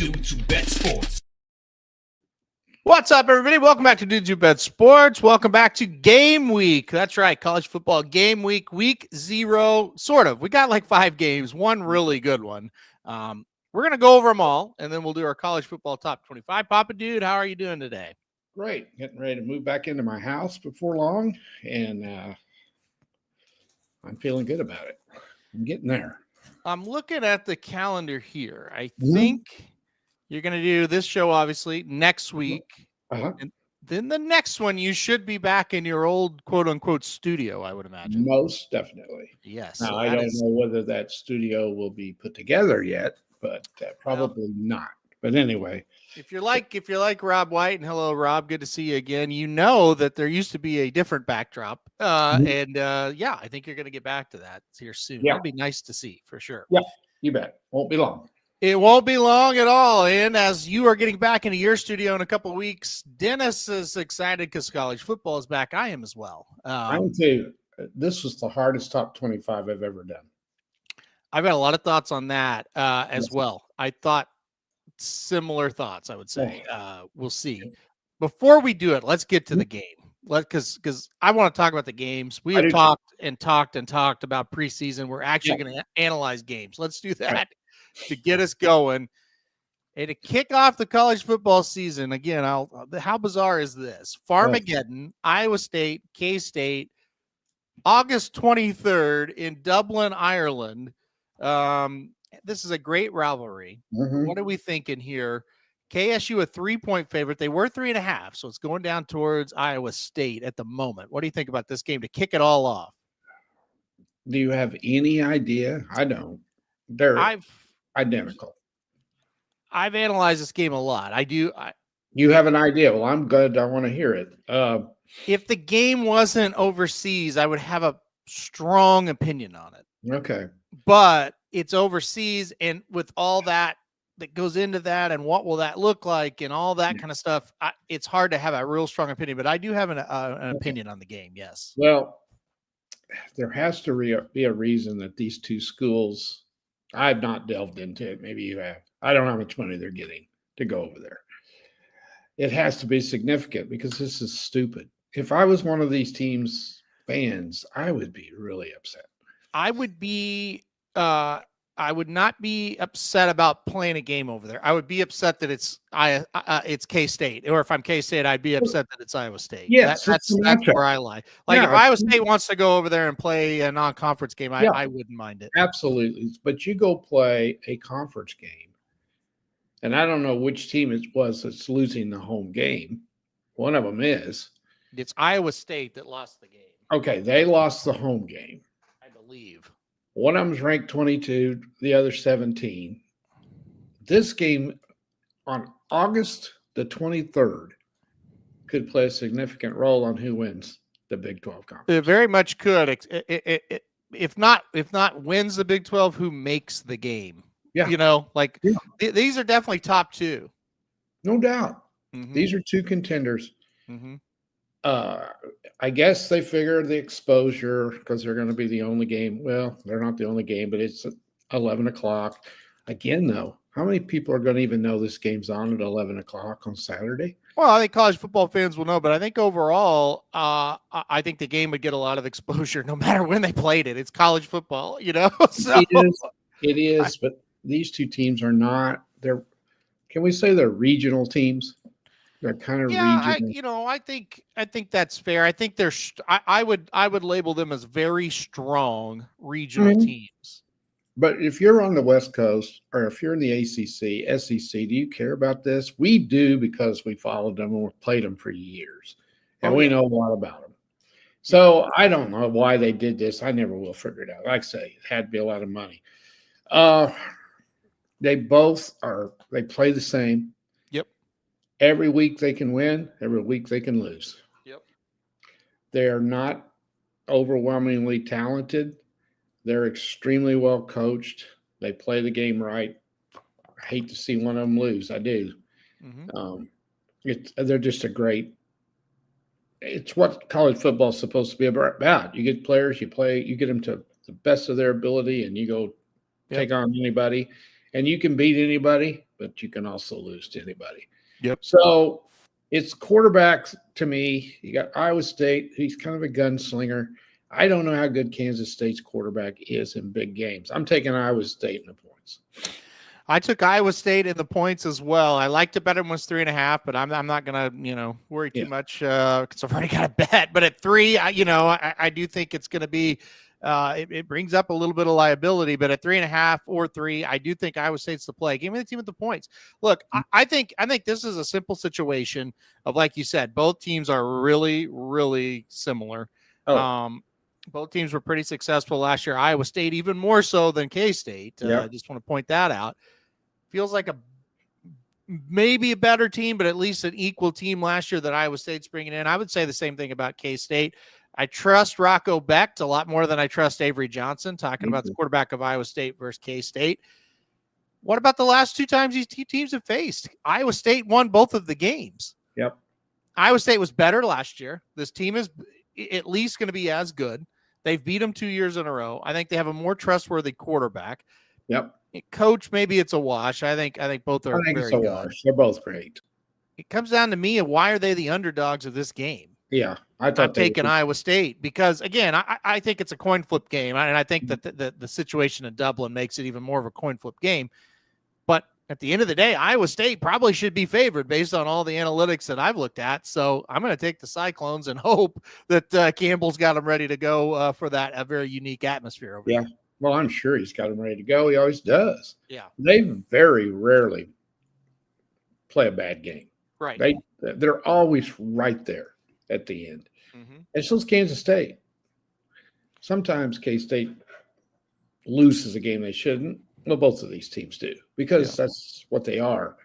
Dudes Who Bet Sports. What's up, everybody? Welcome back to Dudes Who Bet Sports. Welcome back to Game Week. That's right, college football game week, week 0, sort of. We got like 5 games, one really good one. We're going to go over them all, and then we'll do our college football top 25. Papa Dude, how are you doing today? Great. Getting ready to move back into my house before long, and I'm feeling good about it. I'm getting there. I'm looking at the calendar here. I think you're going to do this show, obviously, next week. And then the next one, you should be back in your old quote-unquote studio, I would imagine. Most definitely. Yes. Now, So I don't know whether that studio will be put together yet, but probably not. But anyway. If you're like Rob White, and hello, Rob, good to see you again. You know that there used to be a different backdrop, I think you're going to get back to that here soon. Yeah. That'd be nice to see for sure. Yeah, you bet. Won't be long. It won't be long at all. And as you are getting back into your studio in a couple of weeks, Dennis is excited because college football is back. I am as well. I will tell you, this was the hardest top 25 I've ever done. I've got a lot of thoughts on that as well. I thought similar thoughts, I would say. We'll see. Before we do it, let's get to the game. Because I want to talk about the games. We have talked about preseason. We're actually going to analyze games. Let's do that to get us going. And to kick off the college football season, again, how bizarre is this? Farmageddon, Iowa State, K-State, August 23rd in Dublin, Ireland. This is a great rivalry. What are we thinking here? KSU a 3-point favorite. They were 3.5, so it's going down towards Iowa State at the moment. What do you think about this game to kick it all off? Do you have any idea? I don't. They're identical. I've analyzed this game a lot. I do. You have an idea. Well, I'm good. I want to hear it. If the game wasn't overseas, I would have a strong opinion on it. Okay. But it's overseas, and with all that goes into that, and what will that look like, and all that kind of stuff, it's hard to have a real strong opinion. But I do have an opinion on the game. Yes. Well, there has to be a reason that these two schools. I've not delved into it. Maybe you have. I don't know how much money they're getting to go over there. It has to be significant because this is stupid. If I was one of these teams' fans, I would be really upset. I would not be upset about playing a game over there. I would be upset that it's K-State, or if I'm K-State, I'd be upset that it's Iowa State. Yes, that's where I lie. Like if Iowa State wants to go over there and play a non-conference game, I wouldn't mind it. Absolutely, but you go play a conference game, and I don't know which team it was that's losing the home game. One of them is. It's Iowa State that lost the game. Okay, they lost the home game. I believe. One of them's ranked 22, the other 17. This game on August the 23rd could play a significant role on who wins the Big 12 conference. It very much could. If not wins the Big 12, who makes the game? Yeah. These are definitely top 2. No doubt. These are 2 contenders. I guess they figure the exposure because they're going to be the only game. Well, they're not the only game, but it's at 11 o'clock. Again, though, how many people are going to even know this game's on at 11 o'clock on Saturday? Well, I think college football fans will know, but I think overall, I think the game would get a lot of exposure no matter when they played it. It's college football, So. It is, but these 2 teams are not. Can we say they're regional teams? They're kind of regional. I think that's fair. I think I would label them as very strong regional teams. But if you're on the West Coast or if you're in the ACC, SEC, do you care about this? We do because we followed them and we've played them for years, and we know a lot about them. So I don't know why they did this. I never will figure it out. Like I say, it had to be a lot of money. They play the same. Every week they can win. Every week they can lose. Yep. They are not overwhelmingly talented. They're extremely well coached. They play the game right. I hate to see one of them lose. I do. They're just a great. It's what college football is supposed to be about. You get players, you get them to the best of their ability, and you go take on anybody, and you can beat anybody. but you can also lose to anybody. Yep. So it's quarterbacks to me. You got Iowa State. He's kind of a gunslinger. I don't know how good Kansas State's quarterback is in big games. I'm taking Iowa State in the points. I took Iowa State in the points as well. I liked it better when it was 3.5, but I'm not gonna worry too much because I've already got a bet. But at 3, I do think it's gonna be. It brings up a little bit of liability, but at 3.5 or 3, I do think Iowa State's the play. Give me the team at the points. Look, I think this is a simple situation of, like you said, both teams are really, really similar. Both teams were pretty successful last year. Iowa State even more so than K-State. I just want to point that out. Feels like maybe a better team, but at least an equal team last year that Iowa State's bringing in. I would say the same thing about K-State. I trust Rocco Becht a lot more than I trust Avery Johnson, talking about the quarterback of Iowa State versus K-State. What about the last 2 times these two teams have faced? Iowa State won both of the games. Yep. Iowa State was better last year. This team is at least going to be as good. They've beat them 2 years in a row. I think they have a more trustworthy quarterback. Yep. Coach, maybe it's a wash. I think both are very good. Wash. They're both great. It comes down to me, and why are they the underdogs of this game? Yeah, I'm taking Iowa State because, again, I think it's a coin flip game, and I think that the situation in Dublin makes it even more of a coin flip game. But at the end of the day, Iowa State probably should be favored based on all the analytics that I've looked at. So I'm going to take the Cyclones and hope that Campbell's got them ready to go for that a very unique atmosphere over there. Well, I'm sure he's got them ready to go. He always does. Yeah. They very rarely play a bad game. Right. They're always right there at the end. Mm-hmm. And so is Kansas State. Sometimes K-State loses a game they shouldn't. Well, both of these teams do because that's what they are.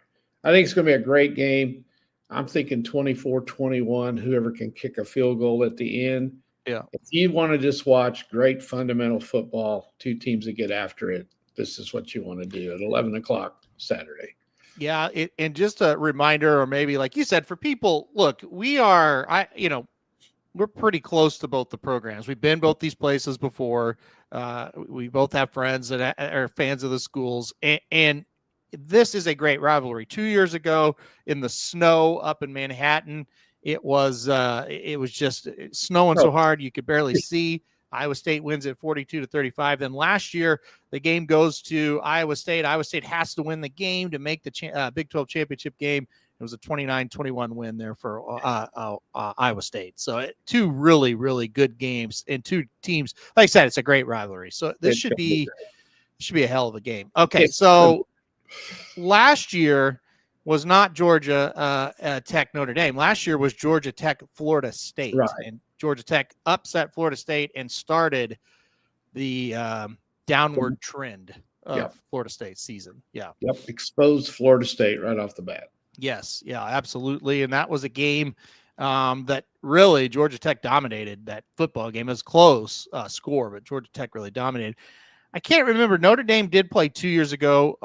I think it's going to be a great game. I'm thinking 24-21, whoever can kick a field goal at the end. Yeah. If you want to just watch great fundamental football, 2 teams that get after it, this is what you want to do at 11 o'clock Saturday. Yeah. And just a reminder, or maybe like you said, for people, look, we're pretty close to both the programs. We've been both these places before. We both have friends that are fans of the schools, and this is a great rivalry. 2 years ago in the snow up in Manhattan, it was just snowing so hard you could barely see. Iowa State wins it 42-35. Then last year, the game goes to Iowa State. Iowa State has to win the game to make the Big 12 championship game. It was a 29-21 win there for Iowa State. So 2 really, really good games and 2 teams. Like I said, it's a great rivalry. So this should be a hell of a game. Okay, so last year was not Georgia Tech Notre Dame. Last year was Georgia Tech Florida State. Right. And Georgia Tech upset Florida State and started the downward trend of Florida State's season. Yeah. Yep. Exposed Florida State right off the bat. Yes. Yeah, absolutely. And that was a game that really Georgia Tech dominated. That football game. It was close score, but Georgia Tech really dominated. I can't remember. Notre Dame did play 2 years ago,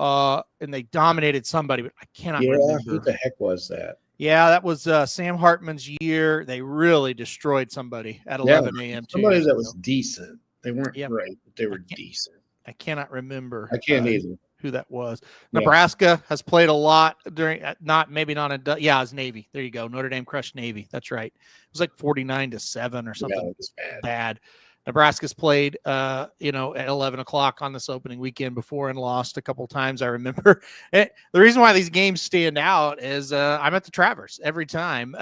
and they dominated somebody, but I cannot remember. Who the heck was that? Yeah, that was Sam Hartman's year. They really destroyed somebody at 11 a.m. Somebody that was decent. They weren't great, but they were decent. I cannot remember. I can't either. Who that was. Nebraska has played a lot during it was Navy. There you go. Notre Dame crushed Navy. That's right. It was like 49-7 or something. It was bad. Nebraska's played, at 11 o'clock on this opening weekend before and lost a couple times. I remember the reason why these games stand out is I'm at the Traverse every time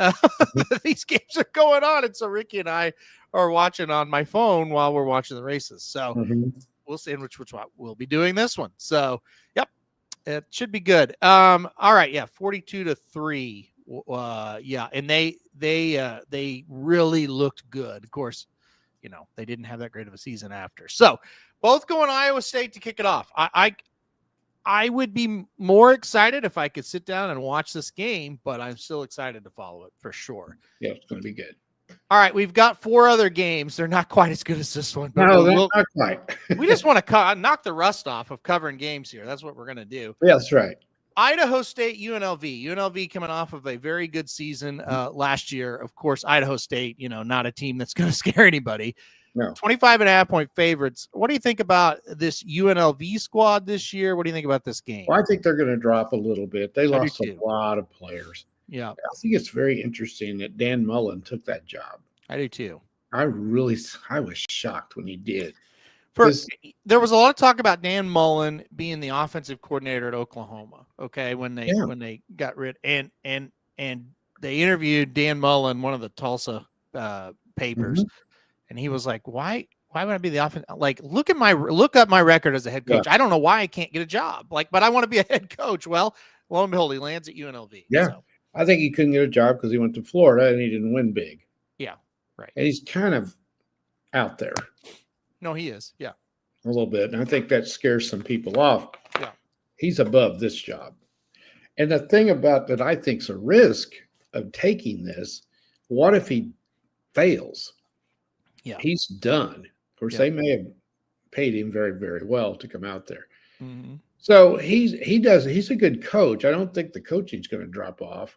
these games are going on. And so Ricky and I are watching on my phone while we're watching the races. So we'll see which we'll be doing this one. So, yep, it should be good. All right. Yeah. 42-3. And they really looked good. Of course, they didn't have that great of a season after. So both going Iowa State to kick it off. I would be more excited if I could sit down and watch this game, but I'm still excited to follow it for sure. Yeah, it's going to be good. All right, we've got 4 other games. They're not quite as good as this one. But no, they're not quite. We just want to knock the rust off of covering games here. That's what we're going to do. Yeah, that's right. Idaho State, UNLV. UNLV coming off of a very good season last year. Of course, Idaho State, not a team that's going to scare anybody. No. 25.5-point favorites. What do you think about this UNLV squad this year? What do you think about this game? Well, I think they're going to drop a little bit. They I do lost a too. lot of players. Yeah, I think it's very interesting that Dan Mullen took that job. I do too. I was shocked when he did. There was a lot of talk about Dan Mullen being the offensive coordinator at Oklahoma. Okay, when they got rid and they interviewed Dan Mullen, one of the Tulsa papers, and he was like, "Why would I be the offense? Like, look up my record as a head coach. Yeah. I don't know why I can't get a job. Like, but I want to be a head coach. Well, lo and behold, he lands at UNLV. Yeah, so. I think he couldn't get a job because he went to Florida and he didn't win big. Yeah, right. And he's kind of out there. No, he is. Yeah. A little bit. And I think that scares some people off. Yeah. He's above this job. And the thing about that I think is a risk of taking this, what if he fails? Yeah. He's done. Of course, they may have paid him very, very well to come out there. Mm-hmm. So he's a good coach. I don't think the coaching's going to drop off.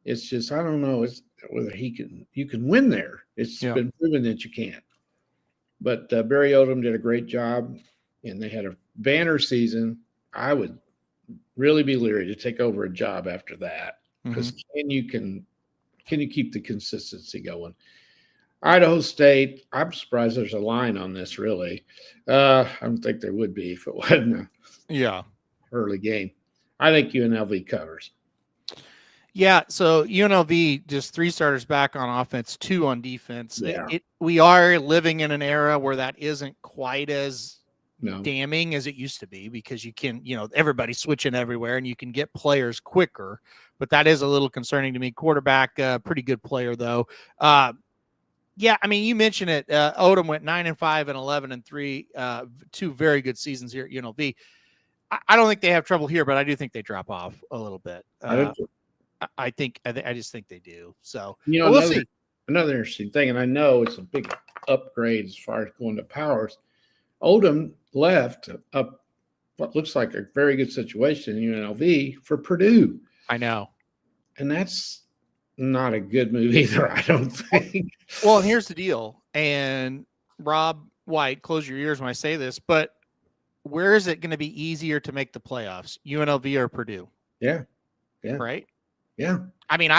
It's just, I don't know whether you can win there. It's been proven that you can't. But Barry Odom did a great job, and they had a banner season. I would really be leery to take over a job after that because can you keep the consistency going? Idaho State, I'm surprised there's a line on this, really. I don't think there would be if it wasn't a early game. I think UNLV covers. Yeah, so UNLV just 3 starters back on offense, 2 on defense. Yeah. We are living in an era where that isn't quite as No. damning as it used to be because you can, everybody's switching everywhere and you can get players quicker. But that is a little concerning to me. Quarterback, pretty good player though. Yeah, I mean, you mentioned it. Odom went 9-5 and 11-3, 2 very good seasons here at UNLV. I don't think they have trouble here, but I do think they drop off a little bit. I just think they do. So we'll see. Another interesting thing, and I know it's a big upgrade as far as going to powers. Odom left up what looks like a very good situation in UNLV for Purdue. I know, and that's not a good move either, I don't think. Well, here's the deal, and Rob White, close your ears when I say this, but where is it going to be easier to make the playoffs, UNLV or Purdue? Yeah. Right? Yeah. I mean,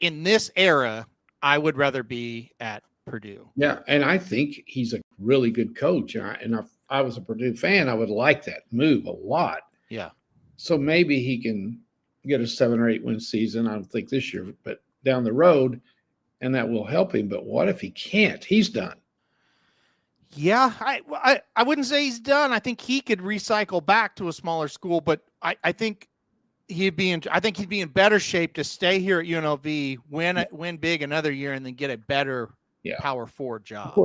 in this era, I would rather be at Purdue. Yeah, and I think he's a really good coach. And if I was a Purdue fan, I would like that move a lot. Yeah. So maybe he can get a 7 or 8 win season. I don't think this year, but down the road, and that will help him. But what if he can't? He's done. Yeah, I wouldn't say he's done. I think he could recycle back to a smaller school, but I think he'd be in better shape to stay here at UNLV, win big another year, and then get a better Power 4 job.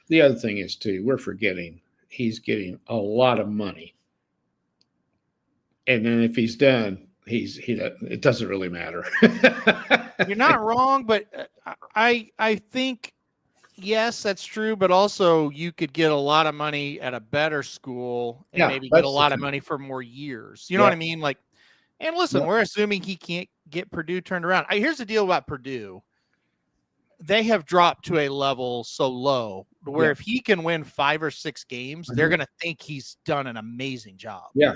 The other thing is too, we're forgetting he's getting a lot of money, and then if he's done, it doesn't really matter. You're not wrong, but I think. Yes, that's true, but also you could get a lot of money at a better school and maybe get a lot of money for more years. You know what I mean? Like, and listen, we're assuming he can't get Purdue turned around. Here's the deal about Purdue. They have dropped to a level so low where if he can win 5 or 6 games, they're going to think he's done an amazing job. Yeah.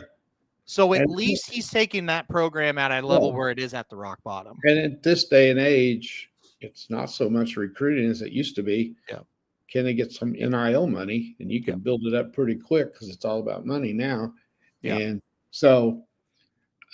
So at least he's taking that program at a level where it is at the rock bottom. And at this day and age, it's not so much recruiting as it used to be. Yeah. Can they get some NIL money? And you can build it up pretty quick because it's all about money now. Yeah. And so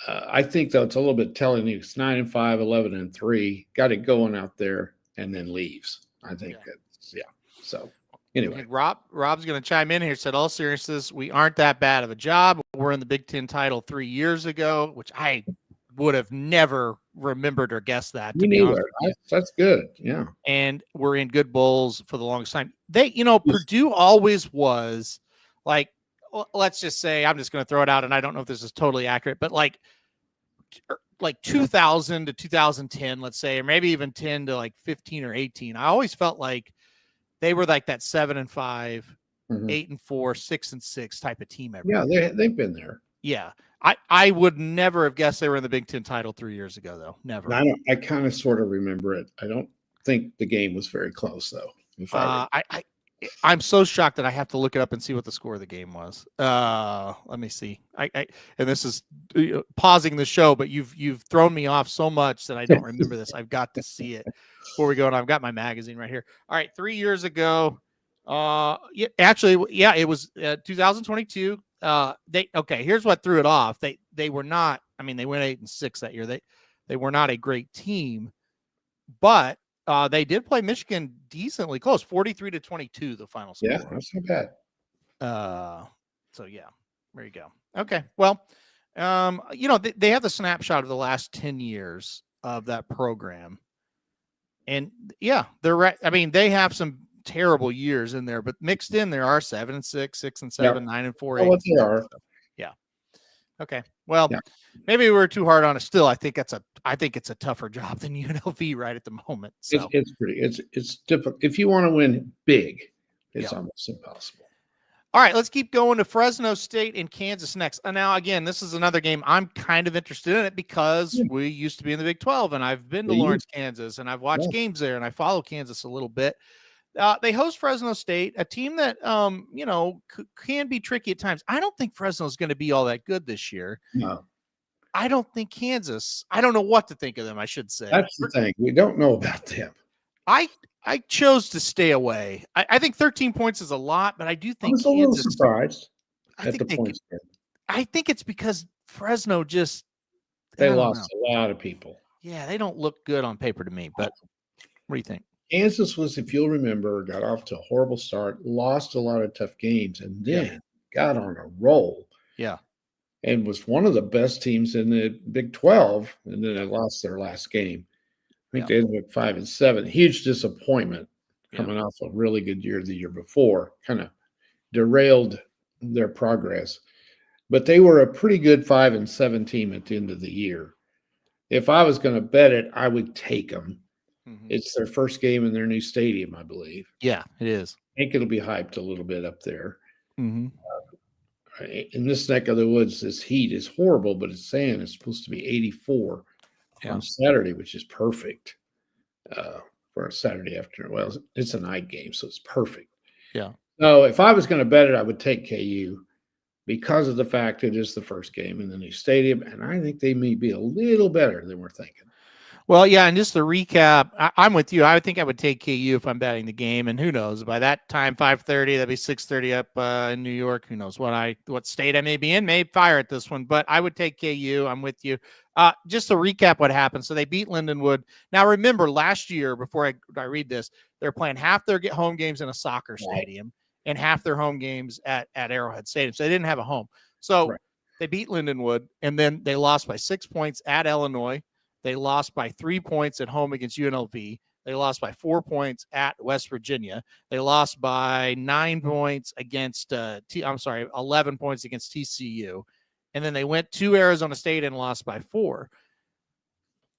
I think, though, it's a little bit telling you it's 9-5, 11-3, got it going out there, and then leaves. I think that's, So anyway. Rob's going to chime in here. Said, all seriousness, we aren't that bad of a job. We're in the Big Ten title 3 years ago, which I would have never remembered or guessed that. Me neither. That's good. Yeah. And we're in good bowls for the longest time. Purdue always was like, let's just say, I'm just going to throw it out, and I don't know if this is totally accurate, but like 2000 to 2010, let's say, or maybe even 10 to like 15 or 18. I always felt like they were like that 7-5, 8-4, 6-6 type of team. They've been there. Yeah. I would never have guessed they were in the Big Ten title 3 years ago, though. Never. I kind of sort of remember it. I don't think the game was very close, though. I'm so shocked that I have to look it up and see what the score of the game was. Let me see. I and this is pausing the show, but you've thrown me off so much that I don't remember this. I've got to see it before we go. And I've got my magazine right here. All right, 3 years ago. Yeah, actually, yeah, it was 2022. Here's what threw it off. They were not. I mean, they went 8-6 that year. They were not a great team, but they did play Michigan decently close, 43-22, the final score. Yeah, that's not bad. So yeah, there you go. Okay. Well, they have the snapshot of the last 10 years of that program. And yeah, they're right. I mean, they have some terrible years in there, but mixed in there are 7-6, 6-7, 9-4, 8. What they are. So, yeah. Okay. Well, Yeah. maybe we're too hard on it. Still, I think it's a tougher job than UNLV right at the moment. So it's difficult. If you want to win big, it's almost impossible. All right, let's keep going to Fresno State and Kansas next. Now, again, this is another game I'm kind of interested in it because we used to be in the Big 12, and I've been to Lawrence, Kansas, and I've watched games there, and I follow Kansas a little bit. They host Fresno State, a team that can be tricky at times. I don't think Fresno is going to be all that good this year. No. I don't think Kansas. I don't know what to think of them, I should say. That's the thing. We don't know about them. I chose to stay away. I think 13 points is a lot, but I do think I was a little surprised at the points. I think it's because Fresno they lost a lot of people. Yeah, they don't look good on paper to me. But what do you think? Kansas was, if you'll remember, got off to a horrible start, lost a lot of tough games, and then got on a roll. Yeah. And was one of the best teams in the Big 12, and then they lost their last game. I think they ended up 5-7. Huge disappointment coming off a really good year the year before. Kind of derailed their progress. But they were a pretty good 5-7 team at the end of the year. If I was going to bet it, I would take them. Mm-hmm. It's their first game in their new stadium, I believe. Yeah, it is. I think it'll be hyped a little bit up there. Mm-hmm. In this neck of the woods, this heat is horrible, but it's saying it's supposed to be 84 on Saturday, which is perfect for a Saturday afternoon. Well, it's a night game, so it's perfect. Yeah. So if I was going to bet it, I would take KU because of the fact it is the first game in the new stadium, and I think they may be a little better than we're thinking. Well, yeah, and just to recap, I'm with you. I would think I would take KU if I'm betting the game, and who knows? By that time, 5:30, that'd be 6:30 up in New York. Who knows what state I may be in? May fire at this one, but I would take KU. I'm with you. Just to recap what happened. So they beat Lindenwood. Now, remember, last year, before I read this, they're playing half their home games in a soccer stadium and half their home games at Arrowhead Stadium. So they didn't have a home. So they beat Lindenwood, and then they lost by 6 points at Illinois. They lost by 3 points at home against UNLV. They lost by 4 points at West Virginia. They lost by 9 points against 11 points against TCU. And then they went to Arizona State and lost by 4.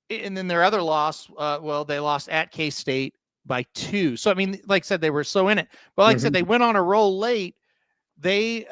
And then their other loss, they lost at K-State by 2. So, I mean, like I said, they were so in it. But like I said, they went on a roll late. They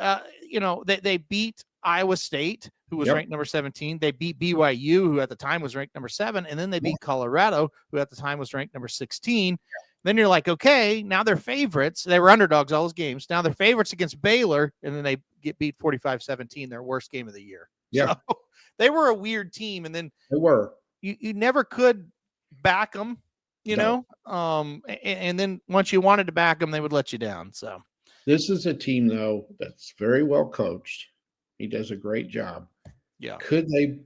beat Iowa State, who was ranked number 17. They beat BYU, who at the time was ranked number 7. And then they beat Colorado, who at the time was ranked number 16. Then you're like, okay, now they're favorites. They were underdogs all those games. Now they're favorites against Baylor, and then they get beat 45-17, their worst game of the year. Yeah. So they were a weird team. And then they were. You never could back them, you know? And then once you wanted to back them, they would let you down. So this is a team, though, that's very well coached. He does a great job. Yeah. Could they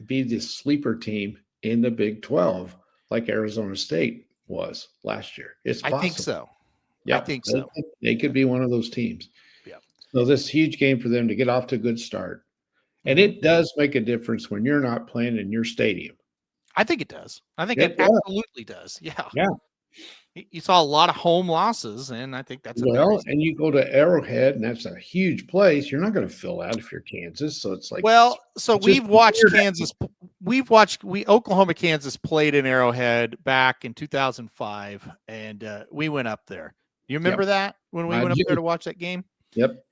be the sleeper team in the Big 12 like Arizona State was last year? It's possible. I think so. Yeah, I think so. They could be one of those teams. Yeah. So this huge game for them to get off to a good start. And it does make a difference when you're not playing in your stadium. I think it does. I think it absolutely does. Yeah. Yeah. You saw a lot of home losses, and I think that's and you go to Arrowhead, and that's a huge place. You're not going to fill out if you're Kansas. So it's like, we've watched Kansas. Oklahoma, Kansas played in Arrowhead back in 2005, and we went up there. You remember that when we went up there to watch that game? Yep.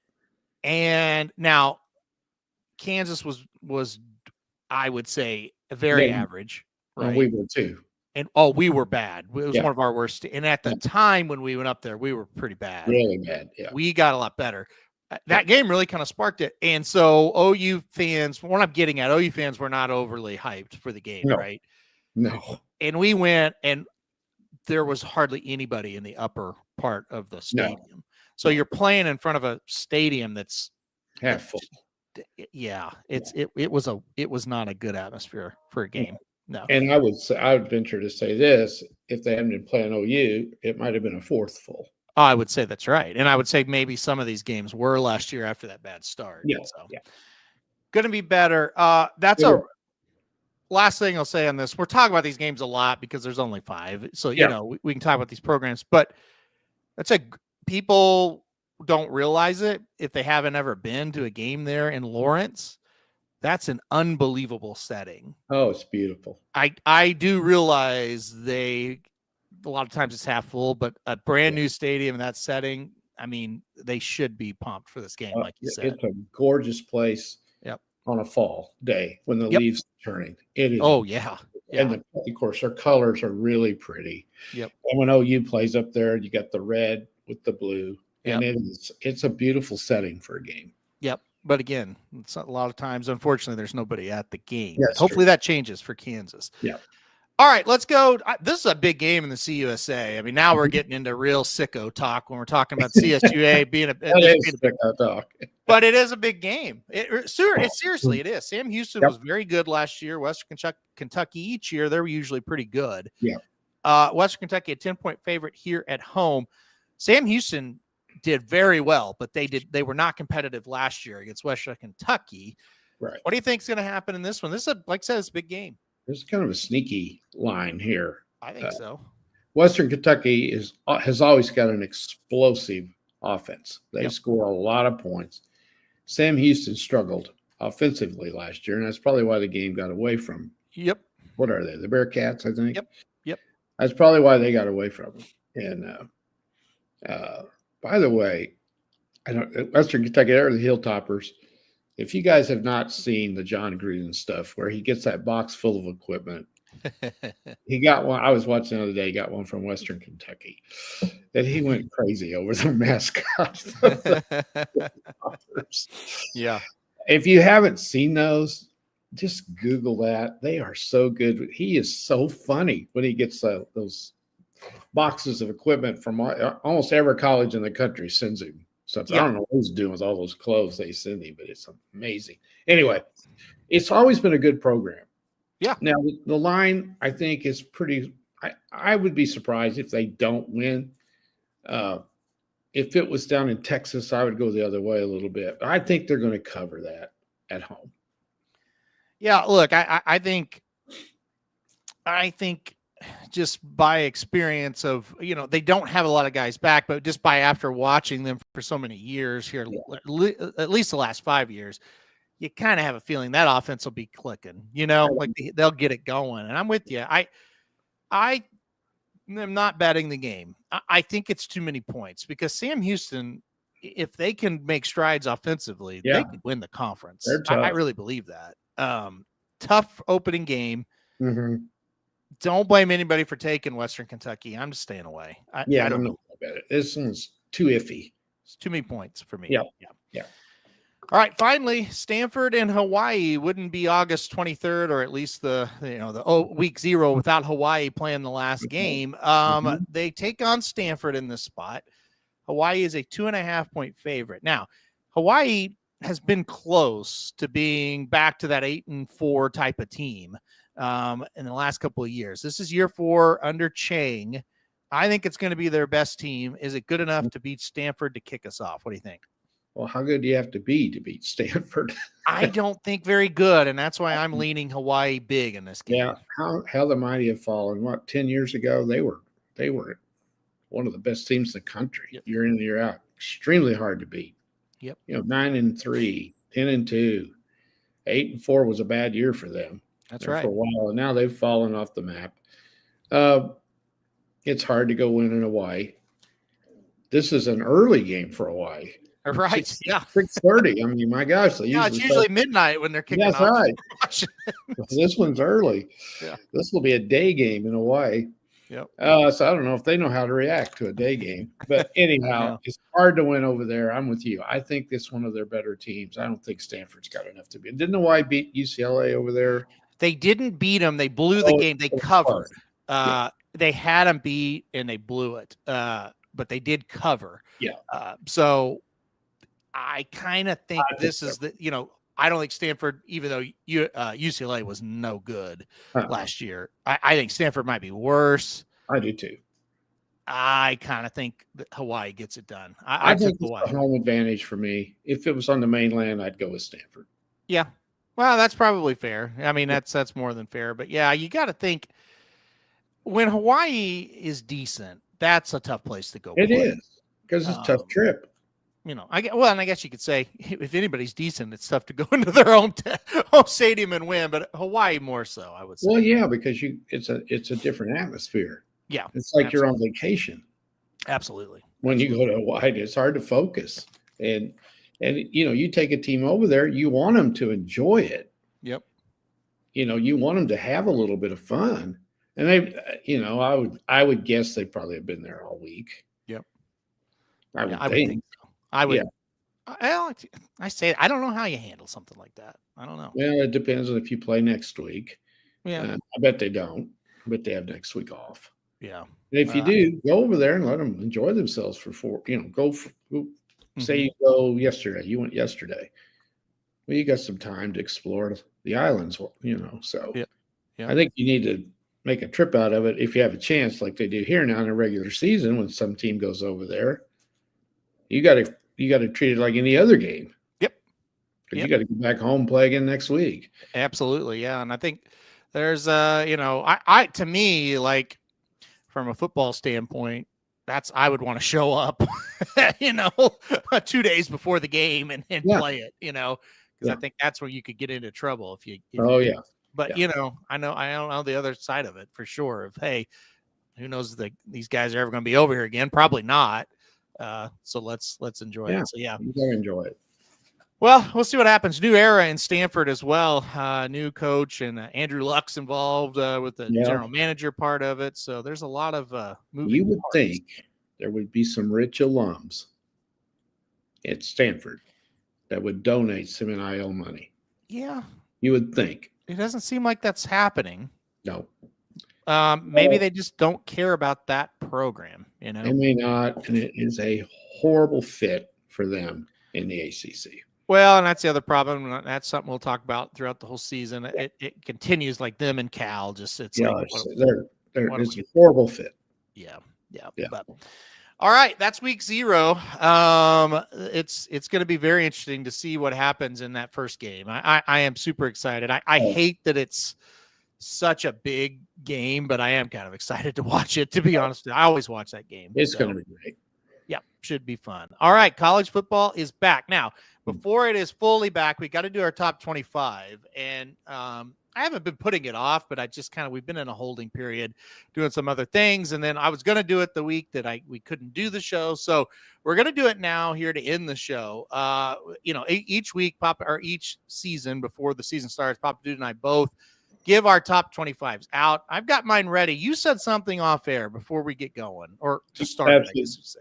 And now Kansas was I would say very average. Right. And we were too. And we were bad. It was one of our worst. And at the time when we went up there, we were pretty bad. Really bad. Yeah. We got a lot better. That game really kind of sparked it. And so OU fans, what I'm getting at, OU fans were not overly hyped for the game, right? No. And we went, and there was hardly anybody in the upper part of the stadium. No. So you're playing in front of a stadium that's half full. Yeah, it was not a good atmosphere for a game. No. And I would venture to say this: if they hadn't been playing OU, it might have been a fourth full. I would say that's right. And I would say maybe some of these games were last year after that bad start. Yeah. So going to be better. That's a last thing I'll say on this. We're talking about these games a lot because there's only 5. So, you know, we can talk about these programs, but that's people don't realize it if they haven't ever been to a game there in Lawrence. That's an unbelievable setting. Oh, it's beautiful. I do realize a lot of times it's half full, but a brand new stadium in that setting, I mean, they should be pumped for this game, like you said. It's a gorgeous place. Yep. On a fall day when the leaves are turning. It is. Oh, yeah. And of course, their colors are really pretty. Yep. And when OU plays up there, you got the red with the blue. And it's a beautiful setting for a game. Yep. But again, it's a lot of times, unfortunately, there's nobody at the game. That's Hopefully true. that changes for Kansas. Yeah. All right, let's go. This is a big game in the CUSA. I mean, now we're getting into real sicko talk when we're talking about CSUA being sicko talk. But it is a big game. Seriously, it is. Sam Houston was very good last year. Western Kentucky each year, they're usually pretty good. Yeah. Western Kentucky, a 10-point favorite here at home. Sam Houston did very well, but they were not competitive last year against Western Kentucky. Right. What do you think is going to happen in this one? This is, like I said, it's a big game. There's kind of a sneaky line here. I think so. Western Kentucky has always got an explosive offense. They score a lot of points. Sam Houston struggled offensively last year, and that's probably why the game got away from. Yep. What are they? The Bearcats, I think. Yep. That's probably why they got away from them. And by the way, Western Kentucky, they're the Hilltoppers. If you guys have not seen the John Gruden stuff where he gets that box full of equipment, he got one. I was watching the other day. He got one from Western Kentucky that he went crazy over the mascots. Yeah. If you haven't seen those, just Google that. They are so good. He is so funny when he gets those boxes of equipment from almost every college in the country sends him something. I don't know what he's doing with all those clothes they send him, but it's amazing. Anyway, it's always been a good program. Yeah. Now, the line, I think, is pretty – I would be surprised if they don't win. If it was down in Texas, I would go the other way a little bit. I think they're going to cover that at home. Yeah, look, I think just by experience of, they don't have a lot of guys back, but just by after watching them for so many years here, at least the last 5 years, you kind of have a feeling that offense will be clicking, like they'll get it going. And I'm with you. I am not betting the game. I think it's too many points because Sam Houston, if they can make strides offensively, they could win the conference. I really believe that. Tough opening game. Mm-hmm. Don't blame anybody for taking Western Kentucky. I'm just staying away. I don't know about it. This one's too iffy. It's too many points for me. Yeah. All right. Finally, Stanford and Hawaii wouldn't be August 23rd, or at least the week 0 without Hawaii playing the last game. They take on Stanford in this spot. Hawaii is a 2.5-point favorite. Now, Hawaii has been close to being back to that 8-4 type of team in the last couple of years. This is year 4 under Chang. I think it's going to be their best team. Is it good enough to beat Stanford to kick us off? What do you think? Well, how good do you have to be to beat Stanford? I don't think very good, and that's why I'm leaning Hawaii big in this game. Yeah, how the mighty have fallen. 10 years ago, they were one of the best teams in the country. Year in and year out. Extremely hard to beat. Yep. 9-3, 10-2, 8-4 was a bad year for them. That's right. For a while, and now they've fallen off the map. It's hard to go win in Hawaii. This is an early game for Hawaii. Right. Yeah. 6:30. I mean, my gosh, they Yeah. It's usually usually start. midnight when they're kicking That's off. right. This one's early. Yeah. This will be a day game in a way. Yep. So I don't know if they know how to react to a day game. But anyhow, Yeah. it's hard to win over there. I'm with you. I think it's one of their better teams. I don't think Stanford's got enough to be. Didn't Hawaii beat UCLA over there? They didn't beat them. They blew the game. They covered. Yeah. They had them beat and they blew it. But they did cover. Yeah. So I kind of think this is the, I don't think Stanford, even though UCLA was no good last year, I think Stanford might be worse. I do too. I kind of think that Hawaii gets it done. I think it's a home advantage for me. If it was on the mainland, I'd go with Stanford. Yeah. Well, that's probably fair. I mean, that's more than fair. But yeah, you got to think when Hawaii is decent, that's a tough place to go. It is because it's a tough trip. And I guess you could say if anybody's decent, it's tough to go into their home stadium and win. But Hawaii more so, I would say. Well, yeah, because it's a different atmosphere. Yeah, it's like you're on vacation. Absolutely. When you go to Hawaii, it's hard to focus, and you take a team over there, you want them to enjoy it. Yep. You want them to have a little bit of fun, and I would guess they probably have been there all week. Yep. I would think so. I would. Yeah. I say I don't know how you handle something like that. I don't know. Well, it depends on if you play next week. Yeah. I bet they don't. I bet they have next week off. Yeah. And if you do, go over there and let them enjoy themselves for say you go yesterday. You went yesterday. Well, you got some time to explore the islands, so yeah. I think you need to make a trip out of it if you have a chance, like they do here now in a regular season. When some team goes over there, you got to treat it like any other game. Yep. Because you got to get back home, play again next week. Absolutely, yeah. And I think there's to me, like from a football standpoint, I would want to show up, 2 days before the game and play it, because I think that's where you could get into trouble if you. But I don't know the other side of it for sure. Of hey, who knows these guys are ever going to be over here again? Probably not. So let's enjoy it. So yeah, you gotta enjoy it. Well, we'll see what happens. New era in Stanford as well. New coach and Andrew Luck's involved with the general manager part of it. So there's a lot of moving You would parts. think there would be some rich alums at Stanford that would donate some NIL money. Yeah. You would think. It doesn't seem like that's happening. No. Maybe they just don't care about that program. They may not, and it is a horrible fit for them in the ACC. Well, and that's the other problem. That's something we'll talk about throughout the whole season. It continues like them and Cal. It's a horrible fit. Yeah. But, all right, that's week 0. It's going to be very interesting to see what happens in that first game. I am super excited. I hate that it's such a big game, but I am kind of excited to watch it. To be honest, I always watch that game. It's going to be great. Yeah, should be fun. All right, college football is back now. Before it is fully back, we got to do our top 25. And I haven't been putting it off, but we've been in a holding period doing some other things. And then I was going to do it the week that we couldn't do the show. So we're going to do it now here to end the show. Each week, each season before the season starts, Papa Dude and I both give our top 25s out. I've got mine ready. You said something off air before we get going or to start.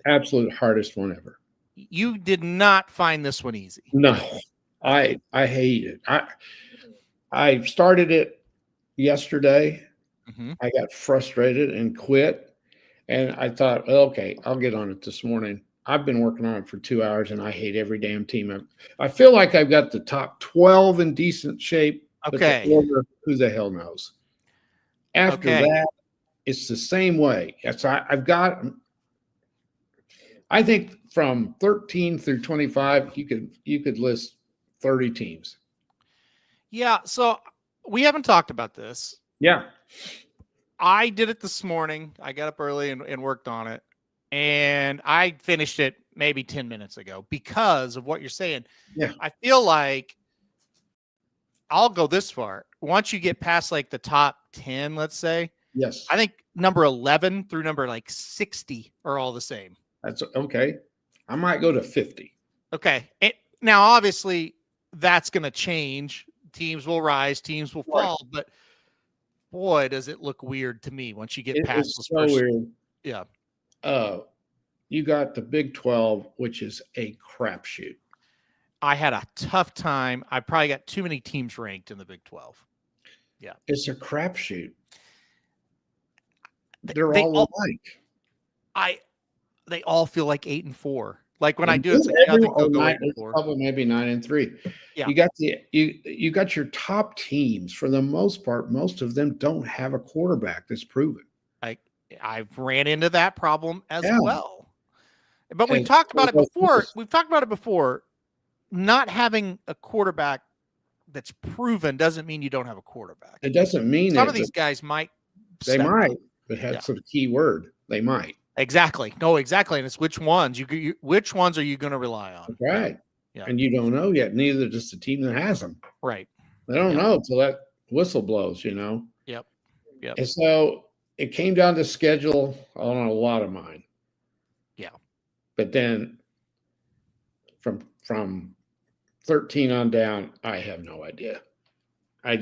Absolute hardest one ever. You did not find this one easy. No, I hate it. I started it yesterday. Mm-hmm. I got frustrated and quit. And I thought, okay, I'll get on it this morning. I've been working on it for 2 hours and I hate every damn team. I feel like I've got the top 12 in decent shape. Okay. But the order, who the hell knows? After that, it's the same way. I think from 13 through 25, you could list 30 teams. Yeah, so we haven't talked about this. Yeah. I did it this morning. I got up early and worked on it. And I finished it maybe 10 minutes ago because of what you're saying. Yeah. I feel like I'll go this far. Once you get past like the top 10, let's say. Yes. I think number 11 through number 60 are all the same. That's okay. I might go to 50. Okay. Now, obviously, that's going to change. Teams will rise, teams will Right. fall, but boy, does it look weird to me once you get past It's those so first. weird. Yeah. You got the Big 12, which is a crapshoot. I had a tough time. I probably got too many teams ranked in the Big 12. Yeah. It's a crapshoot. They They're all alike. they all feel like 8-4. Like when I And do it, it's like, yeah, I think they'll go 8-4. Probably maybe 9-3. Yeah. You got your top teams for the most part. Most of them don't have a quarterback that's proven. I've ran into that problem as Yeah. well. But we've And talked about it so before. We've talked about it before. Not having a quarterback that's proven doesn't mean you don't have a quarterback. It doesn't mean some of these guys might. They might, but that's a key word. They might. Exactly. No, exactly. And it's which ones which ones are you going to rely on? Right. Yeah. And you don't know yet. Neither does the team that has them. Right. They don't know until that whistle blows. Yep. And so it came down to schedule on a lot of mine. Yeah. But then from 13 on down, I have no idea. I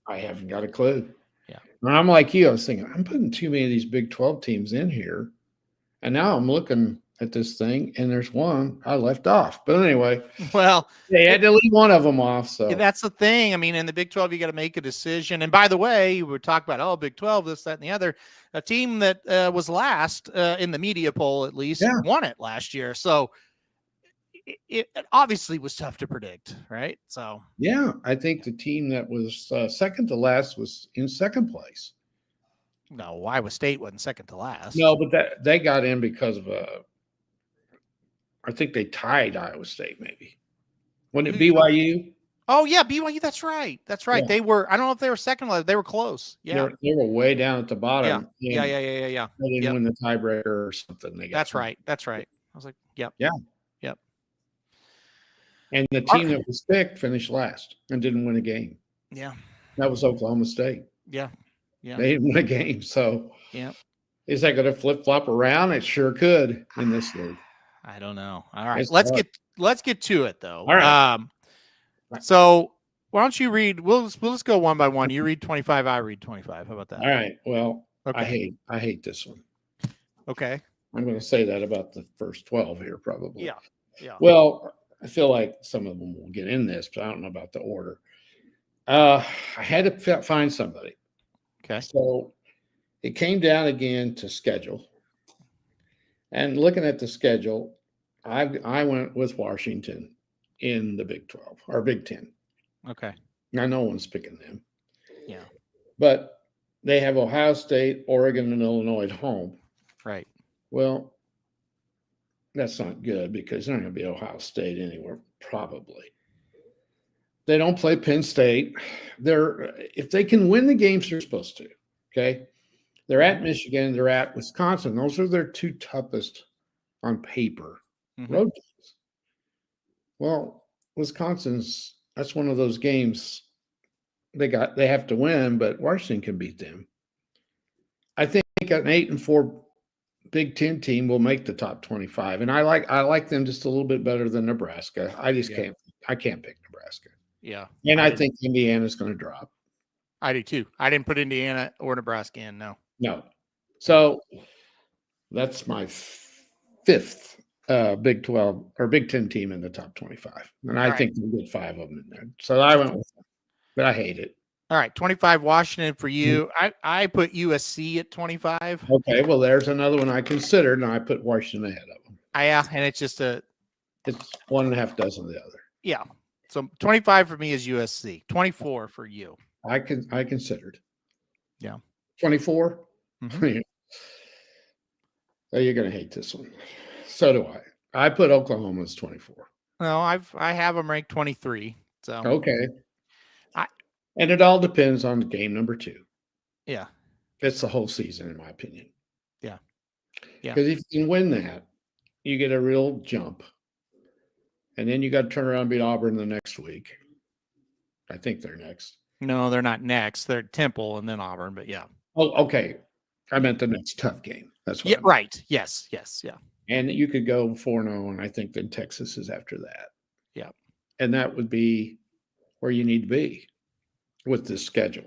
haven't got a clue. Yeah. And I'm like you. I was thinking, I'm putting too many of these Big 12 teams in here. And now I'm looking at this thing, and there's one I left off. But anyway, well, they had to leave one of them off. So that's the thing. I mean, in the Big 12, you got to make a decision. And by the way, we talk about, Big 12, this, that, and the other. A team that was last in the media poll, at least, won it last year. So it obviously was tough to predict, right? So yeah, I think the team that was second to last was in second place. No, Iowa State wasn't second to last. No, but they got in because of I think they tied Iowa State, maybe. Wasn't it BYU? Oh, yeah, BYU. That's right. That's right. Yeah. They were, I don't know if they were second. They were close. Yeah. They were way down at the bottom. Yeah. They didn't win the tiebreaker or something. That's right. That's right. I was like, yep. Yeah. Yep. And the team that was picked finished last and didn't win a game. Yeah. That was Oklahoma State. Yeah. Yeah. They didn't win a game. So yeah. Is that going to flip-flop around? It sure could in this league. I don't know. All right. Let's get to it though. All right. So why don't you read? We'll just go one by one. You read 25. I read 25. How about that? All right. Well, okay. I hate this one. Okay. I'm going to say that about the first 12 here, probably. Yeah. Yeah. Well, I feel like some of them will get in this, but I don't know about the order. I had to find somebody. Okay. So it came down again to schedule. And looking at the schedule, I went with Washington in the Big 12 or Big 10. Okay. Now, no one's picking them. Yeah. But they have Ohio State, Oregon, and Illinois at home. Right. Well, that's not good because they're not going to be Ohio State anywhere, probably. They don't play Penn State. If they can win the games they're supposed to, okay? They're at Michigan. They're at Wisconsin. Those are their two toughest on paper road games. Well, that's one of those games they have to win, but Washington can beat them. I think an 8-4 Big Ten team will make the top 25, and I like them just a little bit better than Nebraska. I just can't pick Nebraska. Yeah, and I think Indiana's going to drop. I do too. I didn't put Indiana or Nebraska in. No. So that's my fifth Big 12 or Big 10 team in the top 25. And I think we'll get 5 of them in there. So I went with them, but I hate it. All right. 25 Washington for you. I put USC at 25. Okay. Well, there's another one I considered, and I put Washington ahead of them. Yeah. And it's just it's 1.5 dozen of the other. Yeah. So 25 for me is USC. 24 for you. I considered. Yeah. 24? Mm-hmm. Oh, you're going to hate this one. So do I. I put Oklahoma as 24. No, I have them ranked 23. So okay. And it all depends on game number 2. Yeah. It's the whole season, in my opinion. Yeah. Yeah. Because if you can win that, you get a real jump. And then you got to turn around and beat Auburn the next week. I think they're next. No, they're not next. They're Temple and then Auburn, but yeah. Oh, okay. I meant the next tough game. That's what. Yeah, right. Yes. Yeah. And you could go 4-0, and I think then Texas is after that. Yeah. And that would be where you need to be with this schedule.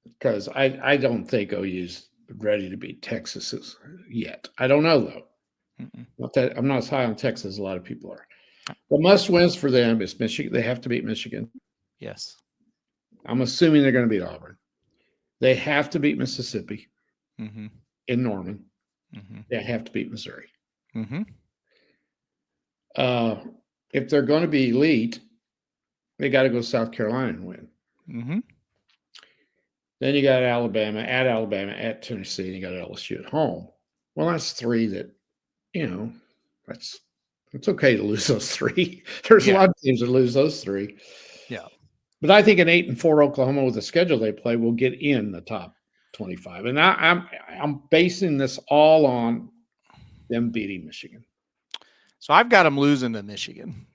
Because I don't think OU's ready to beat Texas yet. I don't know, though. I'm not as high on Texas as a lot of people are. The must wins for them is Michigan. They have to beat Michigan. Yes. I'm assuming they're going to beat Auburn. They have to beat Mississippi in Norman. They have to beat Missouri. If they're going to be elite, they got to go to South Carolina and win. Then you got Alabama, at Tennessee, and you got LSU at home. Well, that's three that, it's okay to lose those three. There's a lot of teams that lose those three. Yeah. But I think an 8-4 Oklahoma with the schedule they play will get in the top 25. And I'm basing this all on them beating Michigan. So I've got them losing to Michigan.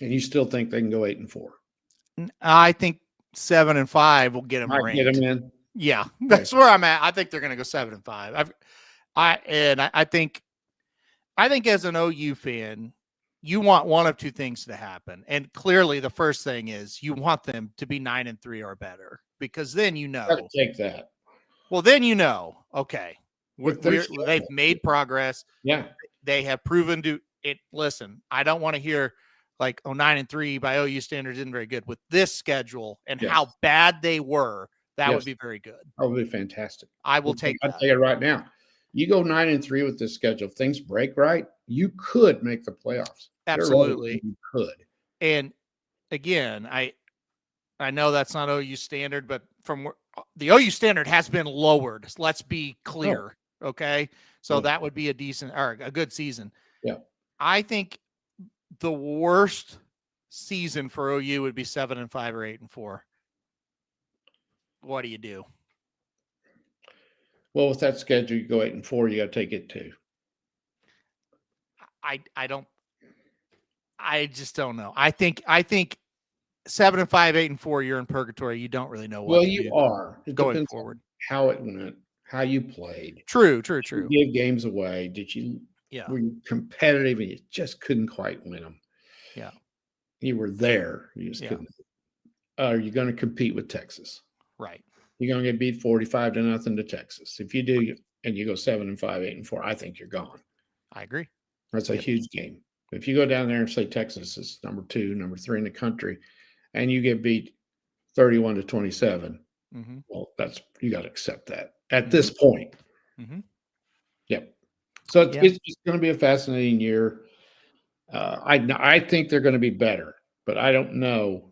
And you still think they can go 8-4? I think 7-5 will get them Might ranked. get them in. Yeah, that's where I'm at. I think they're going to go 7-5. I think as an OU fan, you want one of two things to happen, and clearly the first thing is you want them to be 9-3 or better, because then take that. Well, then okay, they've made progress. Yeah, they have proven to it. Listen, I don't want to hear like 9-3 by OU standards isn't very good with this schedule and how bad they were. That would be very good. That would be fantastic. I will take that. I'll tell you right now. You go 9-3 with this schedule. If things break right, you could make the playoffs. Absolutely. You could. And again, I know that's not OU standard, but from the OU standard has been lowered. Let's be clear. Oh. Okay. So that would be a decent or a good season. Yeah. I think the worst season for OU would be 7-5 or 8-4. What do you do? Well, with that schedule, you go 8-4. You got to take it too. I just don't know. I think 7-5, 8-4. You're in purgatory. You don't really know what. Well, you are. It going forward. How it went, how you played. True. You gave games away. Did you? Yeah. Were you competitive and you just couldn't quite win them? Yeah. You were there. You just couldn't. Are you going to compete with Texas? Right. You're going to get beat 45-0 to Texas. If you do, and you go 7-5, 8-4, I think you're gone. I agree. That's a huge game. If you go down there and say Texas is number 2, number 3 in the country, and you get beat 31-27, well, you got to accept that at this point. Yep. So it's going to be a fascinating year. I think they're going to be better, but I don't know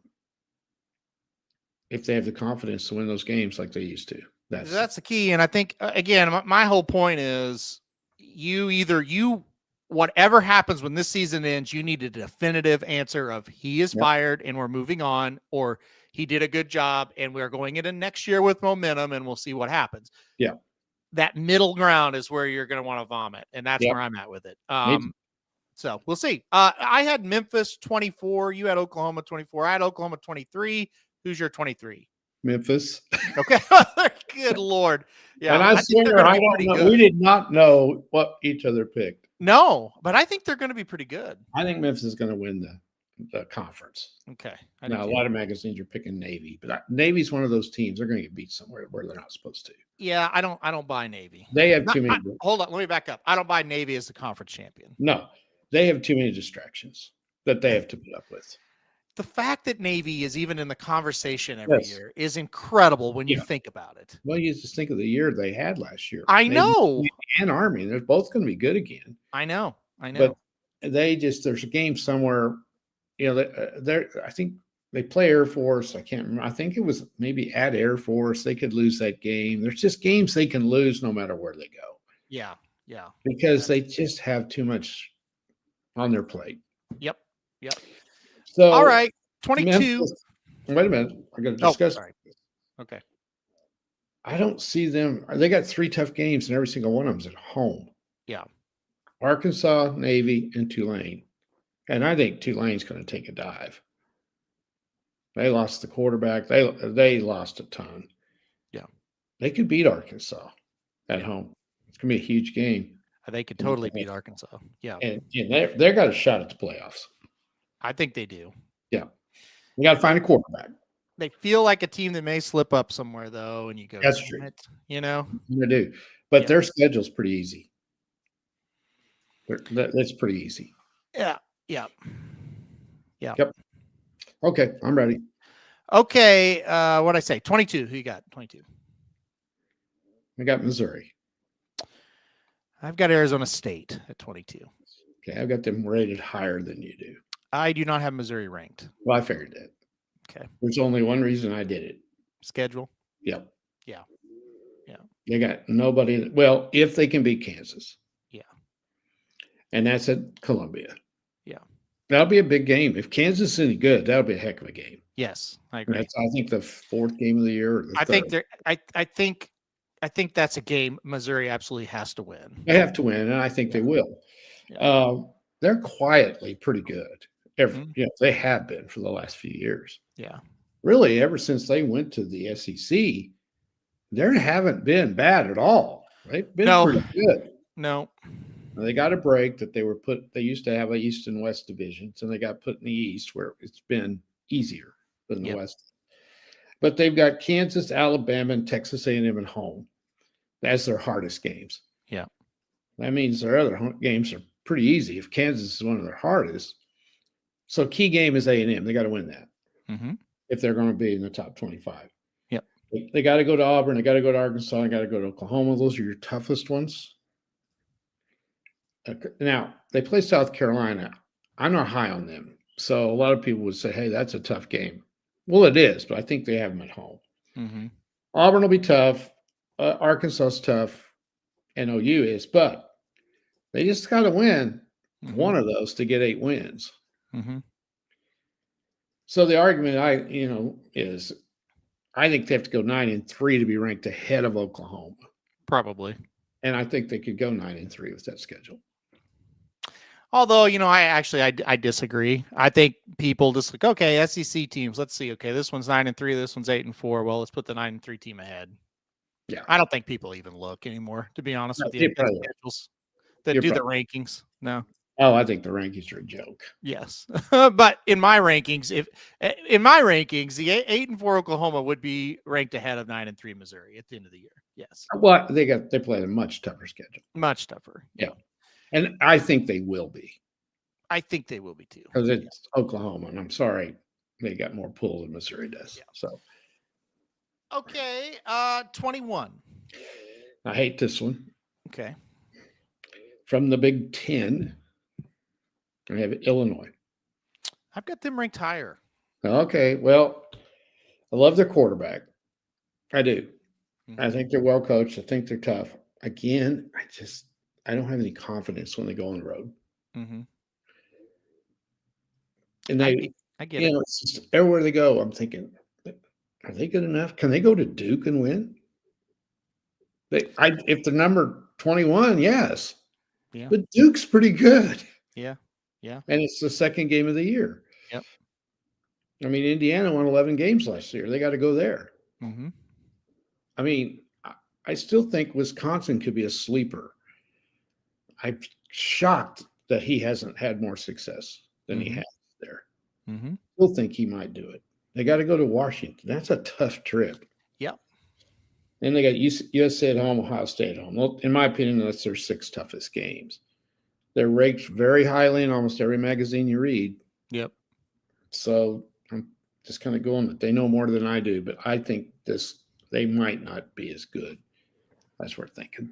if they have the confidence to win those games like they used to. That's the key. And I think, again, my whole point is whatever happens when this season ends, you need a definitive answer of he is fired and we're moving on, or he did a good job and we're going into next year with momentum and we'll see what happens. Yeah. That middle ground is where you're going to want to vomit. And that's where I'm at with it. So we'll see. I had Memphis 24. You had Oklahoma 24. I had Oklahoma 23. Who's your 23? Memphis. Okay. Good Lord. Yeah. And I swear, I don't know. We did not know what each other picked. No, but I think they're going to be pretty good. I think Memphis is going to win the conference. Okay. Now, a lot of magazines are picking Navy, but Navy's one of those teams. They're going to get beat somewhere where they're not supposed to. Yeah, I don't buy Navy. They have too many. Hold on. Let me back up. I don't buy Navy as the conference champion. No, they have too many distractions that they have to put up with. The fact that Navy is even in the conversation every year is incredible when you think about it. Well, you just think of the year they had last year. I know. And Army, they're both going to be good again. I know. But there's a game somewhere, I think they play Air Force. I can't remember. I think it was maybe at Air Force. They could lose that game. There's just games they can lose no matter where they go. Yeah. Because they just have too much on their plate. Yep. So, all right, 22. Memphis, wait a minute. I got to discuss. Okay. I don't see them. They got 3 tough games, and every single one of them's at home. Yeah. Arkansas, Navy, and Tulane. And I think Tulane's going to take a dive. They lost the quarterback. They lost a ton. Yeah. They could beat Arkansas at home. It's going to be a huge game. They could totally beat Arkansas. Yeah. And they got a shot at the playoffs. I think they do. Yeah. You got to find a quarterback. They feel like a team that may slip up somewhere, though, and you go, That's true. You know? They do. But their schedule's pretty easy. That's pretty easy. Yeah. Yeah. Yeah. Yep. Okay. I'm ready. Okay. What'd I say? 22. Who you got? 22. I got Missouri. I've got Arizona State at 22. Okay. I've got them rated higher than you do. I do not have Missouri ranked. Well, I figured that. Okay. There's only one reason I did it. Schedule? Yep. Yeah. Yeah. They got nobody. Well, if they can beat Kansas. Yeah. And that's at Columbia. Yeah. That'll be a big game. If Kansas is any good, that'll be a heck of a game. Yes, I agree. That's, I think, the fourth game of the year. Or the I third. think I think that's a game Missouri absolutely has to win. They have to win, and I think they will. Yeah. They're quietly pretty good. They have been for the last few years. Yeah. Really, ever since they went to the SEC, they haven't been bad at all. They've been pretty good. No. They got a break that they used to have a East and West divisions, and they got put in the East where it's been easier than the West. But they've got Kansas, Alabama, and Texas A&M at home. That's their hardest games. Yeah. That means their other games are pretty easy. If Kansas is one of their hardest, so key game is A&M. They got to win that if they're going to be in the top 25. Yep. They got to go to Auburn. They got to go to Arkansas. They got to go to Oklahoma. Those are your toughest ones. Now, they play South Carolina. I'm not high on them. So a lot of people would say, hey, that's a tough game. Well, it is, but I think they have them at home. Mm-hmm. Auburn will be tough. Arkansas is tough. And OU is. But they just got to win one of those to get 8 wins. Mm-hmm. So the argument is I think they have to go 9-3 to be ranked ahead of Oklahoma. Probably. And I think they could go 9-3 with that schedule. Although, I disagree. I think people just like, okay, SEC teams, let's see. Okay, this one's 9-3, this one's 8-4. Well, let's put the 9-3 team ahead. Yeah. I don't think people even look anymore, to be honest with you. That do the rankings. No. Oh, I think the rankings are a joke. Yes. But in my rankings, the 8-4 Oklahoma would be ranked ahead of 9-3 Missouri at the end of the year. Yes. Well, they play a much tougher schedule. Much tougher. Yeah. And I think they will be. I think they will be too. Because it's Oklahoma, and I'm sorry, they got more pull than Missouri does. Yeah. So. Okay. 21. I hate this one. Okay. From the Big Ten, I have Illinois. I've got them ranked higher. Okay. Well, I love their quarterback. I do. I think they're well coached. I think they're tough. Again, I don't have any confidence when they go on the road. Mm-hmm. And I get it. It's just everywhere they go, I'm thinking, are they good enough? Can they go to Duke and win? If they're number 21, yes. Yeah. But Duke's pretty good. Yeah. Yeah. And it's the second game of the year. Yep. I mean, Indiana won 11 games last year. They got to go there. Mm-hmm. I mean, I still think Wisconsin could be a sleeper. I'm shocked that he hasn't had more success than he has there. Mm-hmm. Still think he might do it. They got to go to Washington. That's a tough trip. Yep. Then they got USC at home, Ohio State at home. Well, in my opinion, that's their 6 toughest games. They're ranked very highly in almost every magazine you read. Yep. So I'm just kind of going that they know more than I do, but I think they might not be as good. That's what we're thinking.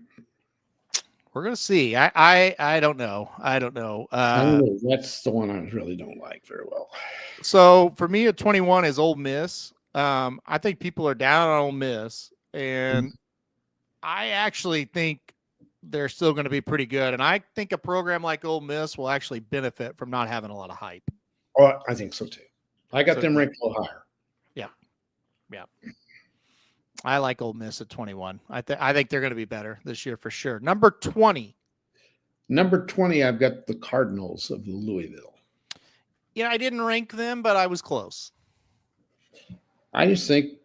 We're gonna see. I don't know. I don't know. That's the one I really don't like very well. So for me, at 21 is Ole Miss. I think people are down on Ole Miss, and I actually think they're still going to be pretty good. And I think a program like Ole Miss will actually benefit from not having a lot of hype. Oh, I think so too. I got them ranked a little higher. Yeah. Yeah. I like Ole Miss at 21. I think they're going to be better this year for sure. Number 20. Number 20, I've got the Cardinals of Louisville. Yeah, I didn't rank them, but I was close. I just think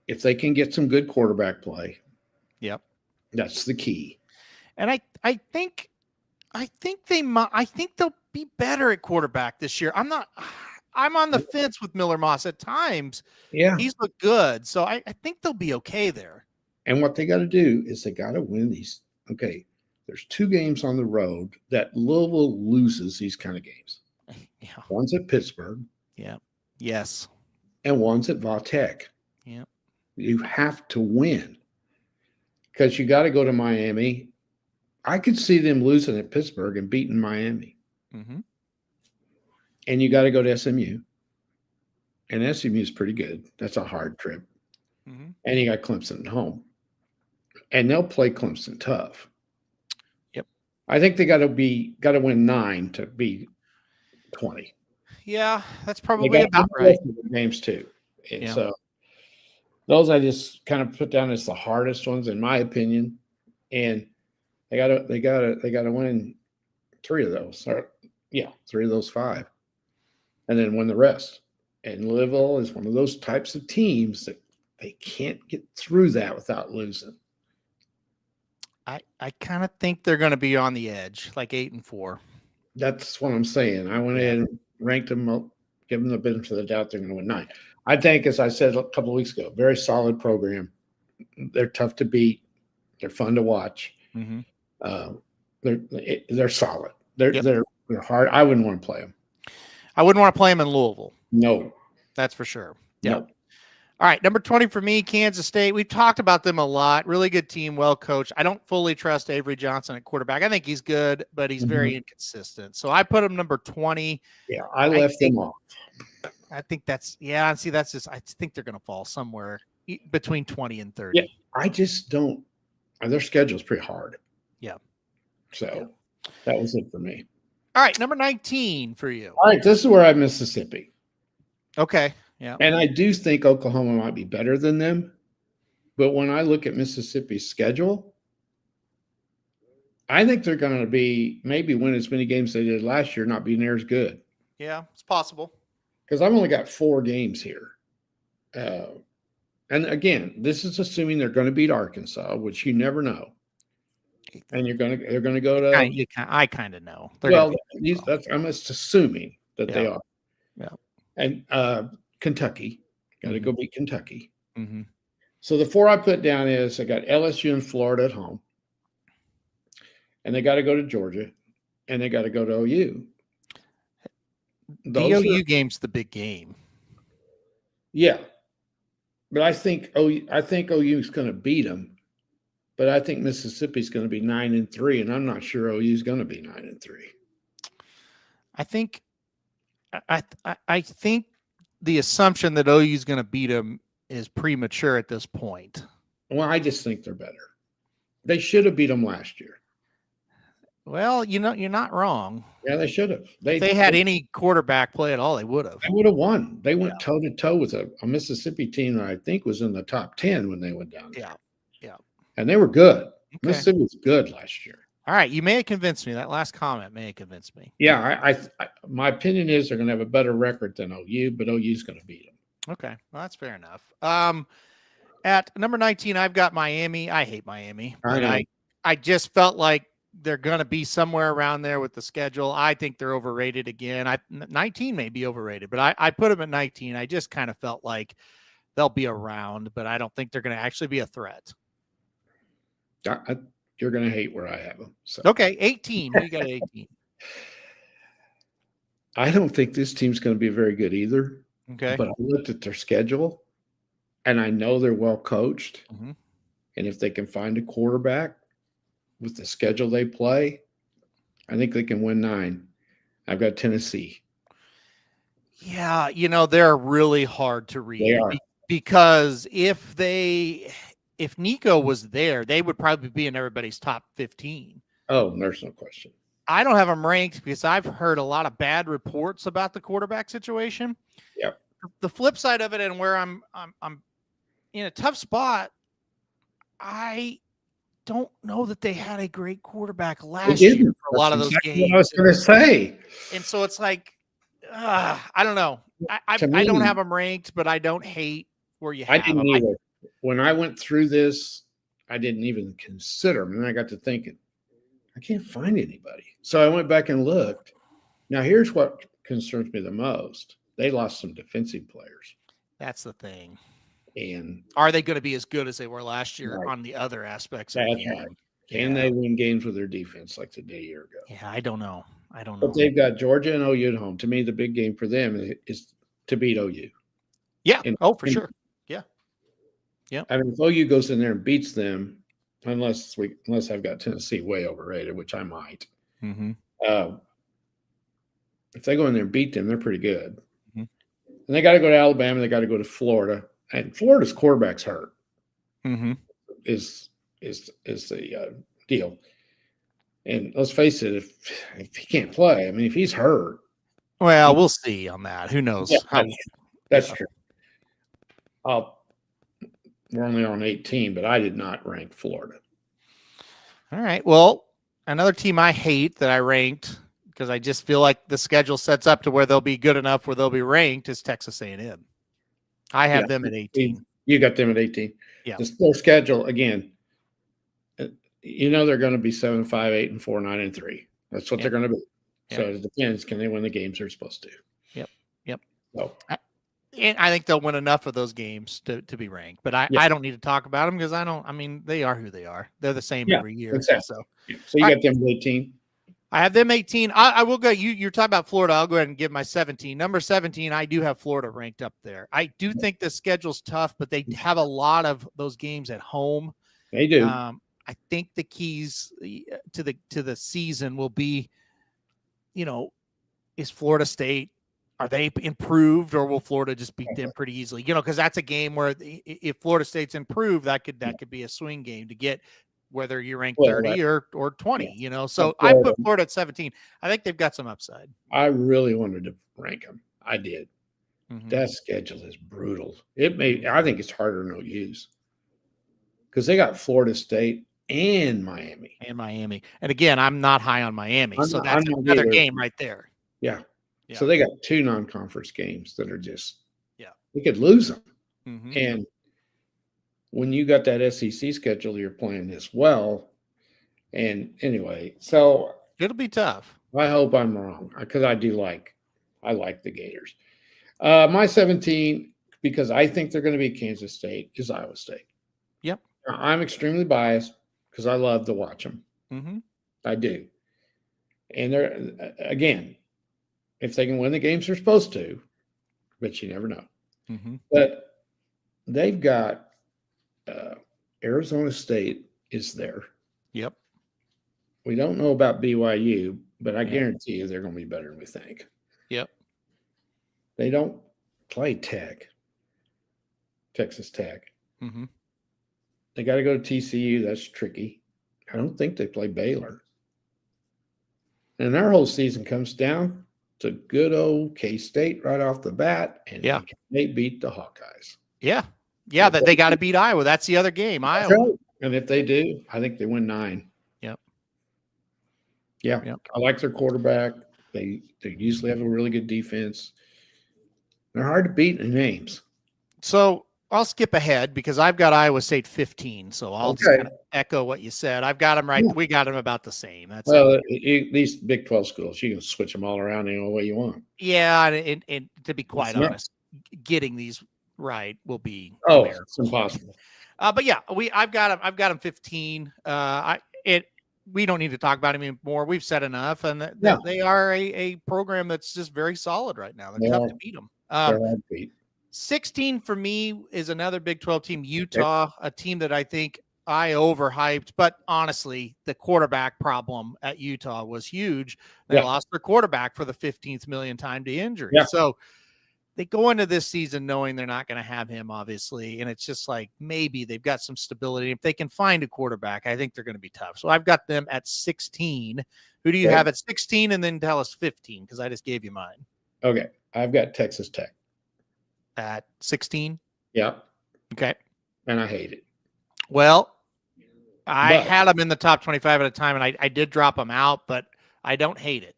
if they can get some good quarterback play, yep, that's the key. And I think I think they'll be better at quarterback this year. I'm on the fence with Miller Moss at times. Yeah. He's looked good. So I think they'll be okay there. And what they got to do is they got to win these. Okay. There's 2 games on the road that Louisville loses these kind of games. Yeah. One's at Pittsburgh. Yeah. Yes. And one's at Vautech. Yeah. You have to win because you got to go to Miami. I could see them losing at Pittsburgh and beating Miami. Mm-hmm. And you got to go to SMU. And SMU is pretty good. That's a hard trip. Mm-hmm. And you got Clemson at home. And they'll play Clemson tough. Yep. I think they got to win 9 to be 20. Yeah, that's probably about right. Games too. And Yeah. so those I just kind of put down as the hardest ones in my opinion. And they got to win 3 of those. 3 of those 5. And then win the rest. And Louisville is one of those types of teams that they can't get through that without losing. I kind of think they're going to be on the edge, like 8-4. That's what I'm saying. I went in and ranked them up, give them the benefit of the doubt they're going to win 9. I think, as I said a couple of weeks ago, very solid program. They're tough to beat. They're fun to watch. Mm-hmm. They're solid. They're hard. I wouldn't want to play them. I wouldn't want to play them in Louisville. No. That's for sure. Yeah. No. All right, number 20 for me, Kansas State. We've talked about them a lot. Really good team, well coached. I don't fully trust Avery Johnson at quarterback. I think he's good, but he's very inconsistent. So I put him number 20. Yeah, I left them off. I think that's that's just I think they're going to fall somewhere between 20 and 30. Yeah, I just don't. Their schedule's pretty hard. Yeah. So that was it for me. All right, number 19 for you. All right, this is where I have Mississippi. Okay. Yeah. And I do think Oklahoma might be better than them. But when I look at Mississippi's schedule, I think they're going to be maybe win as many games they did last year, not be near as good. Yeah, it's possible. Because I've only got 4 games here. And again, this is assuming they're going to beat Arkansas, which you never know. And they're going to go to. I kind of know. Well, I'm just assuming that they are. Yeah. And Kentucky, got to go beat Kentucky. Mm-hmm. So the 4 I put down is I got LSU and Florida at home, and they got to go to Georgia, and they got to go to OU. The OU game's the big game. Yeah, but I think OU is going to beat them, but I think Mississippi's going to be 9-3, and I'm not sure OU is going to be 9-3. I think the assumption that OU is going to beat them is premature at this point. Well, I just think they're better. They should have beat them last year. Well, you're not wrong. Yeah, they should have. If they had any quarterback play at all, they would have. They would have won. They went toe-to-toe with a Mississippi team that I think was in the top 10 when they went down there. Yeah. And they were good. Okay. Mississippi was good last year. All right, you may have convinced me. That last comment may have convinced me. Yeah, I my opinion is they're going to have a better record than OU, but OU's going to beat them. Okay, well, that's fair enough. At number 19, I've got Miami. I hate Miami. I just felt like they're going to be somewhere around there with the schedule. I think they're overrated again. 19 may be overrated, but I put them at 19. I just kind of felt like they'll be around, but I don't think they're going to actually be a threat. You're going to hate where I have them. So. Okay, 18. We got 18. I don't think this team's going to be very good either. Okay. But I looked at their schedule, and I know they're well coached. Mm-hmm. And if they can find a quarterback with the schedule they play, I think they can win 9. I've got Tennessee. Yeah, they're really hard to read. They are. Because if Nico was there, they would probably be in everybody's top 15. Oh, there's no question. I don't have them ranked because I've heard a lot of bad reports about the quarterback situation. Yep. The flip side of it, and where I'm in a tough spot, I don't know that they had a great quarterback last year for a lot of those games. What I was going to say. And so it's like, I don't know. I don't have them ranked, but I don't hate where you have I didn't them. either. When I went through this, I didn't even consider them. And I got to thinking, I can't find anybody. So I went back and looked. Now, here's what concerns me the most. They lost some defensive players. That's the thing. And are they going to be as good as they were last year right, on the other aspects of the that's game? right. Can they win games with their defense like they did a year ago? Yeah, I don't know. But they've got Georgia and OU at home. To me, the big game for them is to beat OU. Yeah. And, for sure. Yeah. Yeah. I mean, if OU goes in there and beats them, unless I've got Tennessee way overrated, which I might. Mm-hmm. If they go in there and beat them, they're pretty good. Mm-hmm. And they got to go to Alabama. They got to go to Florida, and Florida's quarterback's hurt. Mm-hmm. Is the deal? And let's face it, if he can't play, I mean, if he's hurt, well, we'll see on that. Who knows? Yeah, that's true. We're only on 18, but I did not rank Florida. All right. Well, another team I hate that I ranked because I just feel like the schedule sets up to where they'll be good enough where they'll be ranked is Texas A&M. I have them at 18. You got them at 18. Yeah. Their schedule again. They're going to be 7-5, 8-4, 9-3. That's what they're going to be. So it depends. Can they win the games they're supposed to? Yep. So. And I think they'll win enough of those games to be ranked. But I don't need to talk about them because they are who they are. They're the same every year. Exactly. So you got them at 18? I have them 18. I will go. You're talking about Florida. I'll go ahead and give my 17. Number 17, I do have Florida ranked up there. I do think the schedule's tough, but they have a lot of those games at home. They do. I think the keys to the season will be, is Florida State, are they improved, or will Florida just beat them pretty easily? Because that's a game where if Florida State's improved, that could be a swing game to get whether you're ranked 30 or 20. So I put Florida at 17. I think they've got some upside. I really wanted to rank them. I did. Mm-hmm. That schedule is brutal. I think it's harder than OU's because they got Florida State and Miami. And again, I'm not high on Miami. So that's another game right there. Yeah. So they got two non-conference games that are just, we could lose them. Mm-hmm. And when you got that SEC schedule, you're playing as well. And anyway, so it'll be tough. I hope I'm wrong because I like the Gators. My 17, because I think they're going to be Kansas State, is Iowa State. Yep. I'm extremely biased because I love to watch them. Mm-hmm. I do. And they're, again, if they can win the games they're supposed to, but you never know. Mm-hmm. But they've got Arizona State is there. Yep. We don't know about BYU, but I guarantee you they're going to be better than we think. Yep. They don't play Texas Tech. Mm-hmm. They got to go to TCU. That's tricky. I don't think they play Baylor. And their whole season comes down to good old K-State right off the bat, and they beat the Hawkeyes. Yeah. Yeah, that they got to beat Iowa. That's the other game, Iowa. Right. And if they do, I think they win 9. Yep. Yeah. Yep. I like their quarterback. They usually have a really good defense. They're hard to beat in names. So I'll skip ahead because I've got Iowa State 15. So I'll just kind of echo what you said. I've got them right. Yeah. We got them about the same. That's these Big 12 schools, you can switch them all around any way you want. Yeah. And to be quite honest, getting these right will be it's impossible. But yeah, I've got them 15. We don't need to talk about them anymore. We've said enough, and they are a program that's just very solid right now. They're tough to beat them. They're hard to beat. 16 for me is another Big 12 team, Utah, a team that I think I overhyped, but honestly, the quarterback problem at Utah was huge. They lost their quarterback for the 15th million time to injury. Yeah. So they go into this season knowing they're not going to have him, obviously. And it's just like, maybe they've got some stability. If they can find a quarterback, I think they're going to be tough. So I've got them at 16. Who do you have at 16? And then tell us 15, because I just gave you mine. Okay. I've got Texas Tech at 16. Yeah. Okay. And I hate it. Well, I had them in the top 25 at a time, and I did drop them out, but I don't hate it.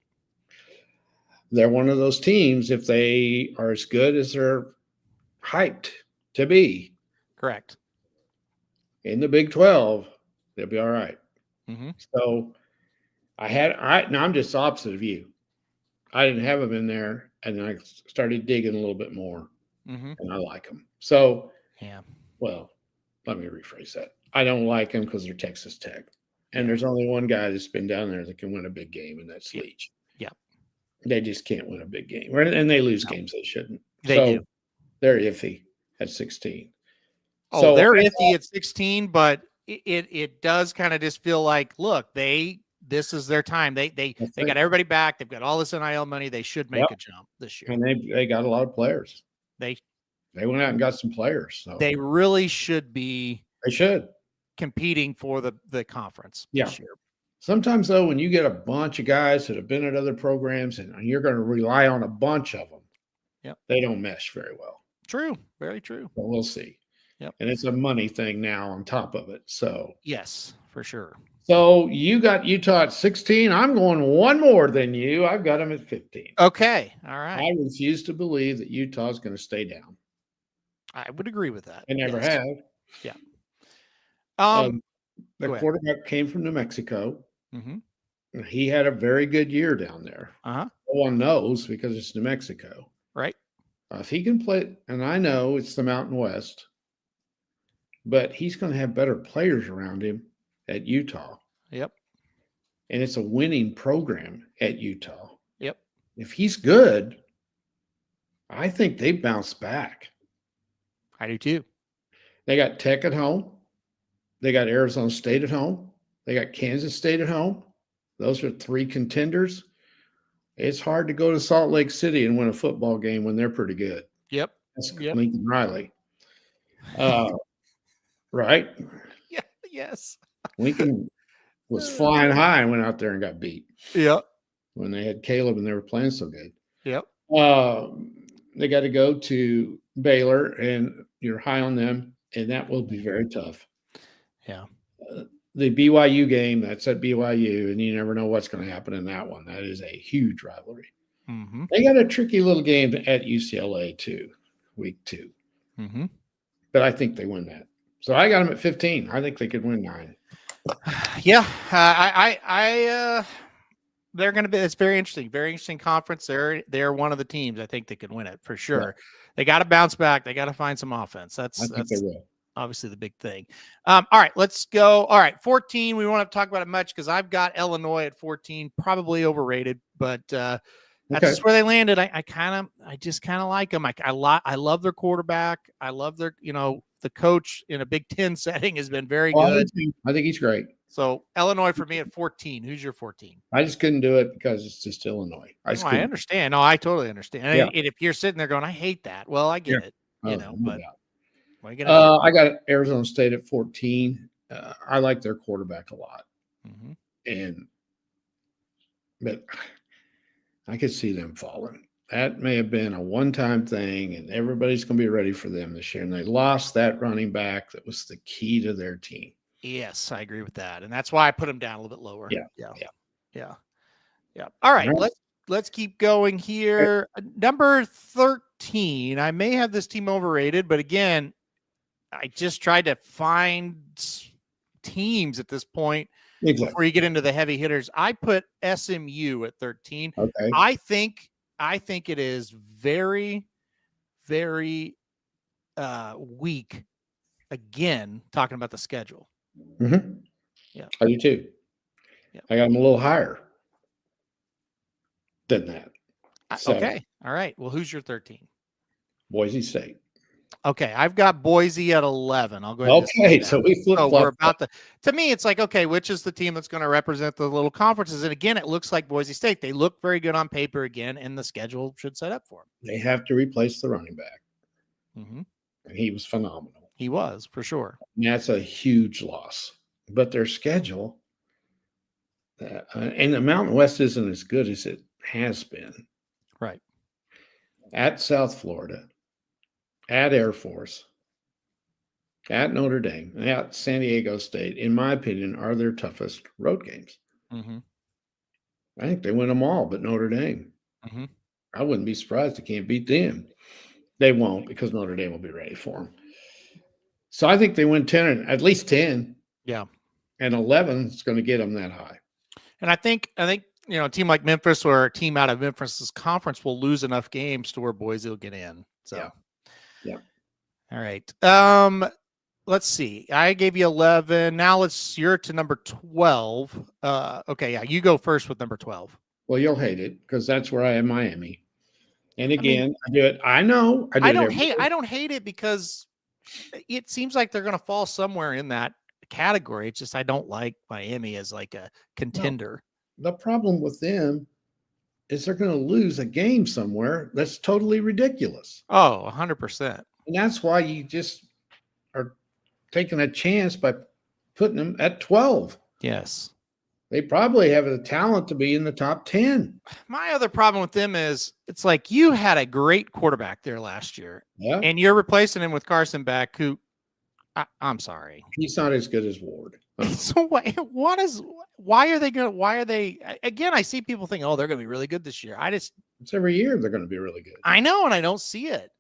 They're one of those teams, if they are as good as they're hyped to be. Correct. In the Big 12, they'll be all right. Mm-hmm. So Now I'm just opposite of you. I didn't have them in there, and then I started digging a little bit more, Mm-hmm. and I like them. So, Yeah. well, let me rephrase that. I don't like them because they're Texas Tech, and Yeah. there's only one guy that's been down there that can win a big game, and that's Yep. Leach. Yep. They just can't win a big game, and they lose No, games they shouldn't. they do. So they're iffy at 16. Oh, So they're iffy at 16, but it does kind of just feel like, look, this is their time. They got everybody back. They've got all this NIL money. They should make a jump this year. And they got a lot of players. They went out and got some players. So they really should be. They should competing for the conference this year. Sometimes though, when you get a bunch of guys that have been at other programs and you're going to rely on a bunch of them, they don't mesh very well. True. Very true. But we'll see. Yep. And it's a money thing now on top of it. So yes, for sure. So you got Utah at 16. I'm going one more than you. I've got them at 15. Okay. All right. I refuse to believe that Utah is going to stay down. I would agree with that. They never have. Yeah. The quarterback came from New Mexico. Mm-hmm. He had a very good year down there. Uh-huh. No one knows because it's New Mexico. Right. If he can play, and I know it's the Mountain West, but he's going to have better players around him at Utah. Yep. And it's a winning program at Utah. Yep. If he's good, I think they bounce back. I do too. They got Tech at home. They got Arizona State at home. They got Kansas State at home. Those are 3 contenders. It's hard to go to Salt Lake City and win a football game when they're pretty good. Yep. That's Lincoln Riley. Right? Yeah. Yes. Lincoln was flying high and went out there and got beat. Yep. When they had Caleb and they were playing so good. Yep. They got to go to Baylor, and you're high on them, and that will be very tough. Yeah. The BYU game, that's at BYU, and you never know what's going to happen in that one. That is a huge rivalry. Mm-hmm. They got a tricky little game at UCLA too, week 2. Mm-hmm. But I think they win that. So I got them at 15. I think they could win 9. Yeah, they're going to be. It's very interesting conference. They're one of the teams I think they could win it for sure. Yeah. They got to bounce back. They got to find some offense. That's they will. Obviously the big thing. All right, let's go. All right, 14. We won't have to talk about it much because I've got Illinois at 14, probably overrated, but that's just where they landed. I just kind of like them. I love their quarterback. I love their, the coach in a Big Ten setting has been very good. I think he's great. So Illinois for me at 14. Who's your 14? I just couldn't do it because it's just Illinois. I understand. No, I totally understand. Yeah. And if you're sitting there going, I hate that. Well, I get it. But what are you gonna do? I got Arizona State at 14. I like their quarterback a lot. Mm-hmm. But I could see them falling. That may have been a one-time thing, and everybody's going to be ready for them this year. And they lost that running back that was the key to their team. Yes, I agree with that, and that's why I put them down a little bit lower. Yeah. All right, let's keep going here. Number 13. I may have this team overrated, but again, I just tried to find teams at this point before you get into the heavy hitters. I put SMU at 13. Okay. I think it is very, very weak. Again, talking about the schedule. Mm-hmm. Yeah, I do too. Yeah. I got them a little higher than that. So, okay. All right. Well, who's your 13? Boise State. Okay, I've got Boise at 11. I'll go ahead. Okay, so we flip. So we're about to me, it's like, okay, which is the team that's going to represent the little conferences? And again, it looks like Boise State. They look very good on paper again, and the schedule should set up for them. They have to replace the running back. Mm-hmm. And he was phenomenal. He was, for sure. And that's a huge loss. But their schedule, and the Mountain West isn't as good as it has been. Right. At South Florida, at Air Force, at Notre Dame, at San Diego State, in my opinion, are their toughest road games. Mm-hmm. I think they win them all, but Notre Dame. Mm-hmm. I wouldn't be surprised they can't beat them. They won't because Notre Dame will be ready for them. So I think they win 10, at least 10. Yeah. And 11 is going to get them that high. And I think a team like Memphis or a team out of Memphis's conference will lose enough games to where Boise will get in. So, yeah. All right. Let's see. I gave you 11. Now you're to number 12. Okay, yeah, you go first with number 12. Well, you'll hate it because that's where I am, Miami. And again, I do it. I know. I don't hate it because it seems like they're going to fall somewhere in that category. It's just I don't like Miami as like a contender. The problem with them is they're going to lose a game somewhere that's totally ridiculous. Oh, 100%. And that's why you just are taking a chance by putting them at 12. Yes. They probably have the talent to be in the top 10. My other problem with them is it's like you had a great quarterback there last year. Yeah. And you're replacing him with Carson Beck, who I'm sorry. He's not as good as Ward. So why are they again, I see people think, oh, they're going to be really good this year. It's every year they're going to be really good. I know, and I don't see it.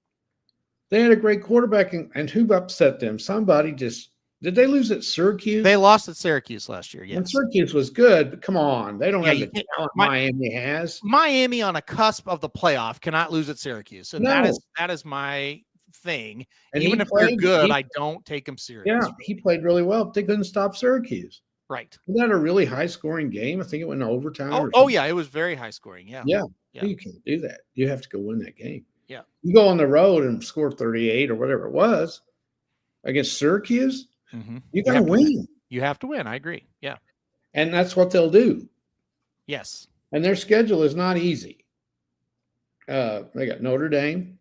They had a great quarterback, and who upset them? Somebody did they lose at Syracuse? They lost at Syracuse last year, yes. And Syracuse was good, but come on. They don't have the talent Miami has. Miami on a cusp of the playoff cannot lose at Syracuse. And that is my thing. And even if they're good, I don't take them serious. Yeah, he played really well, but they couldn't stop Syracuse. Right. Wasn't that a really high-scoring game? I think it went to overtime. Oh, yeah, it was very high-scoring, yeah. Yeah. You can't do that. You have to go win that game. Yeah. You go on the road and score 38 or whatever it was against Syracuse, you got to win. You have to win. I agree. Yeah. And that's what they'll do. Yes. And their schedule is not easy. They got Notre Dame.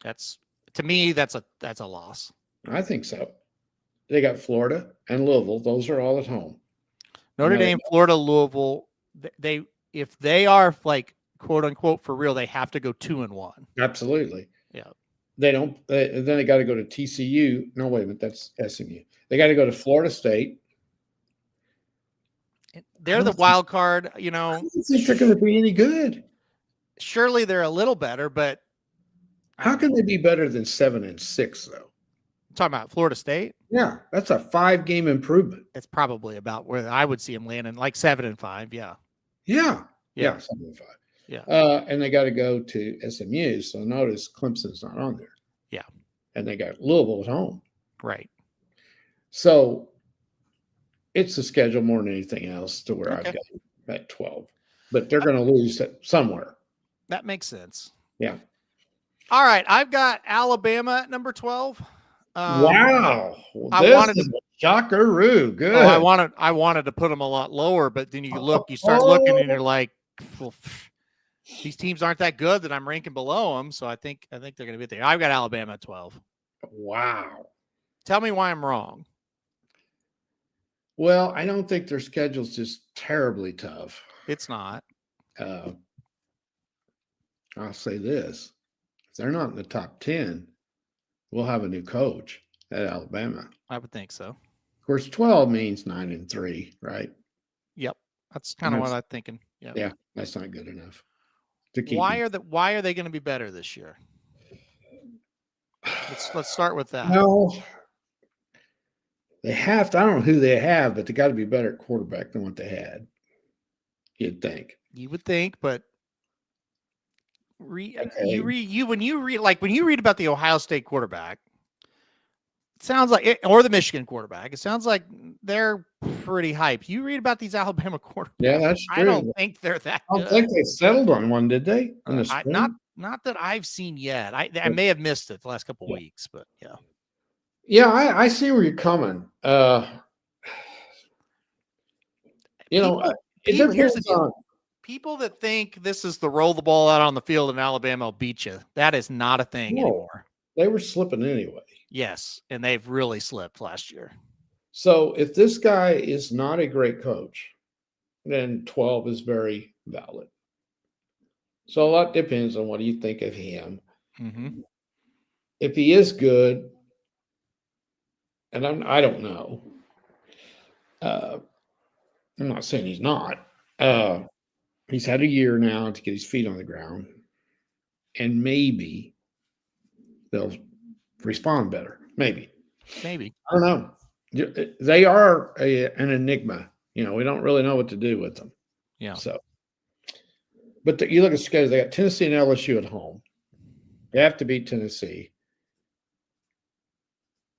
To me, that's a loss. I think so. They got Florida and Louisville. Those are all at home. Notre Dame, Florida, Louisville. If they are like quote unquote for real, they have to go 2-1. Absolutely. Yeah. They don't. Then they got to go to TCU. No, wait a minute. That's SMU. They got to go to Florida State. They're the wild card. I don't think they're going to be any good. Surely they're a little better, but how can they be better than 7-6 though? I'm talking about Florida State. Yeah, that's a 5-game improvement. It's probably about where I would see them landing, like 7-5. Yeah. Yeah. 7-5. Yeah. And they got to go to SMU. So notice Clemson's not on there. Yeah. And they got Louisville at home. Right. So it's the schedule more than anything else to where I've got at 12. But they're going to lose somewhere. That makes sense. Yeah. All right. I've got Alabama at number 12. Wow. I wanted to shockaroo. Good. I wanted to put them a lot lower, but then you start looking and you're like, well, these teams aren't that good that I'm ranking below them. So I think they're going to be there. I've got Alabama at 12. Wow. Tell me why I'm wrong. Well, I don't think their schedule's just terribly tough. It's not. I'll say this. If they're not in the top 10, we'll have a new coach at Alabama. I would think so. Of course, 12 means 9-3, right? Yep. That's kind of what I'm thinking. Yep. Yeah, that's not good enough to keep. Why are they going to be better this year? Let's start with that. No, they have to. I don't know who they have, but they got to be better at quarterback than what they had. You'd think. You would think, but when you read about the Ohio State quarterback, it sounds like or the Michigan quarterback. It sounds like they're pretty hype. You read about these Alabama quarterbacks. Yeah, that's true. I don't think they're that. I don't think they settled on one, did they? Not that I've seen yet. I may have missed it the last couple of weeks, but yeah. Yeah, I see where you're coming. Here's the deal. People that think this is the roll the ball out on the field and Alabama will beat you, that is not a thing anymore. They were slipping anyway. Yes, and they've really slipped last year. So if this guy is not a great coach, then 12 is very valid. So a lot depends on what you think of him. Mm-hmm. If he is good, and I don't know. I'm not saying he's not. He's had a year now to get his feet on the ground, and maybe they'll respond better. Maybe. I don't know. They are an enigma. We don't really know what to do with them. Yeah. So, but you look at the schedule, they got Tennessee and LSU at home. They have to beat Tennessee.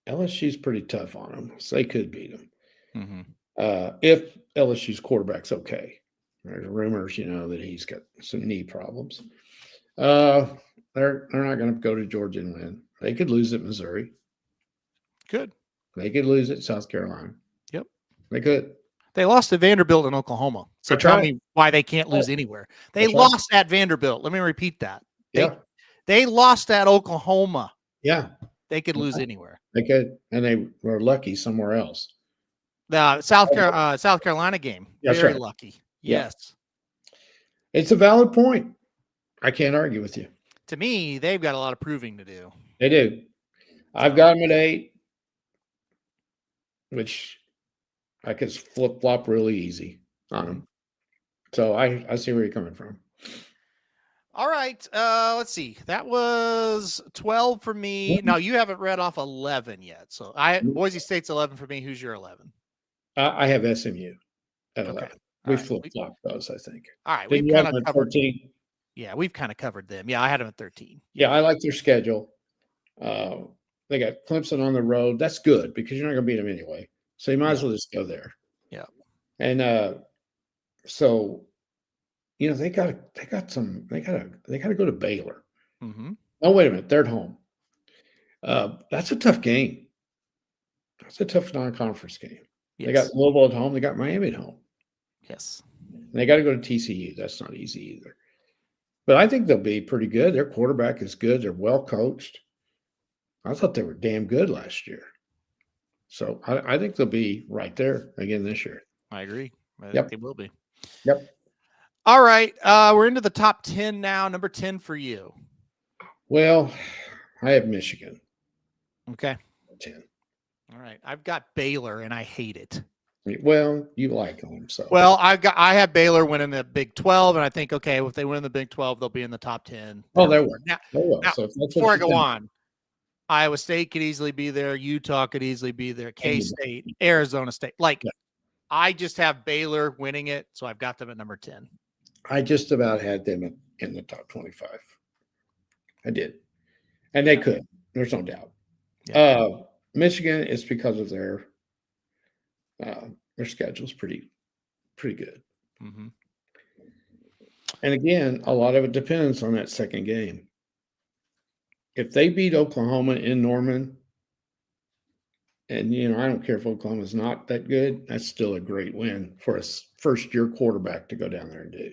LSU's pretty tough on them, so they could beat them. Mm-hmm. If LSU's quarterback's okay. There's rumors, that he's got some knee problems. They're not going to go to Georgia and win. They could lose at Missouri. Good. They could lose at South Carolina. Yep. They could. They lost to Vanderbilt in Oklahoma. So tell me why they can't lose anywhere. They lost at Vanderbilt. Let me repeat that. They lost at Oklahoma. Yeah. They could lose anywhere. They could, and they were lucky somewhere else. The South Carolina game. That's very right. lucky. Yes. It's a valid point. I can't argue with you. To me, they've got a lot of proving to do. They do. I've got them at 8, which I could flip-flop really easy on them. So I see where you're coming from. All right. Let's see. That was 12 for me. No, you haven't read off 11 yet. So Boise State's 11 for me. Who's your 11? I have SMU at 11. Okay. We flip-flop those, I think. All right. We've kind of covered 13. Yeah, we've kind of covered them. Yeah, I had them at 13. Yeah, I like their schedule. They got Clemson on the road. That's good because you're not going to beat them anyway. So you might as well just go there. Yeah. And so they got to go to Baylor. Mm-hmm. Oh, wait a minute. They're at home. That's a tough game. That's a tough non-conference game. Yes. They got Louisville at home. They got Miami at home. Yes. And they got to go to TCU. That's not easy either. But I think they'll be pretty good. Their quarterback is good. They're well coached. I thought they were damn good last year. So I think they'll be right there again this year. I agree. I think they will be. Yep. All right. We're into the top 10 now. Number 10 for you. Well, I have Michigan. Okay. 10. All right. I've got Baylor, and I hate it. Well, you like them, so. Well, I have Baylor winning the Big 12, and I think, okay, if they win the Big 12, they'll be in the top 10. Oh, they will. Now, so before I go on, Iowa State could easily be there. Utah could easily be there. K-State, Arizona State. I just have Baylor winning it, so I've got them at number 10. I just about had them in the top 25. I did. And they could. There's no doubt. Yeah. Michigan is because of their schedule's pretty good. Mm-hmm. And again, a lot of it depends on that second game. If they beat Oklahoma in Norman, and I don't care if Oklahoma's not that good, that's still a great win for a first-year quarterback to go down there and do.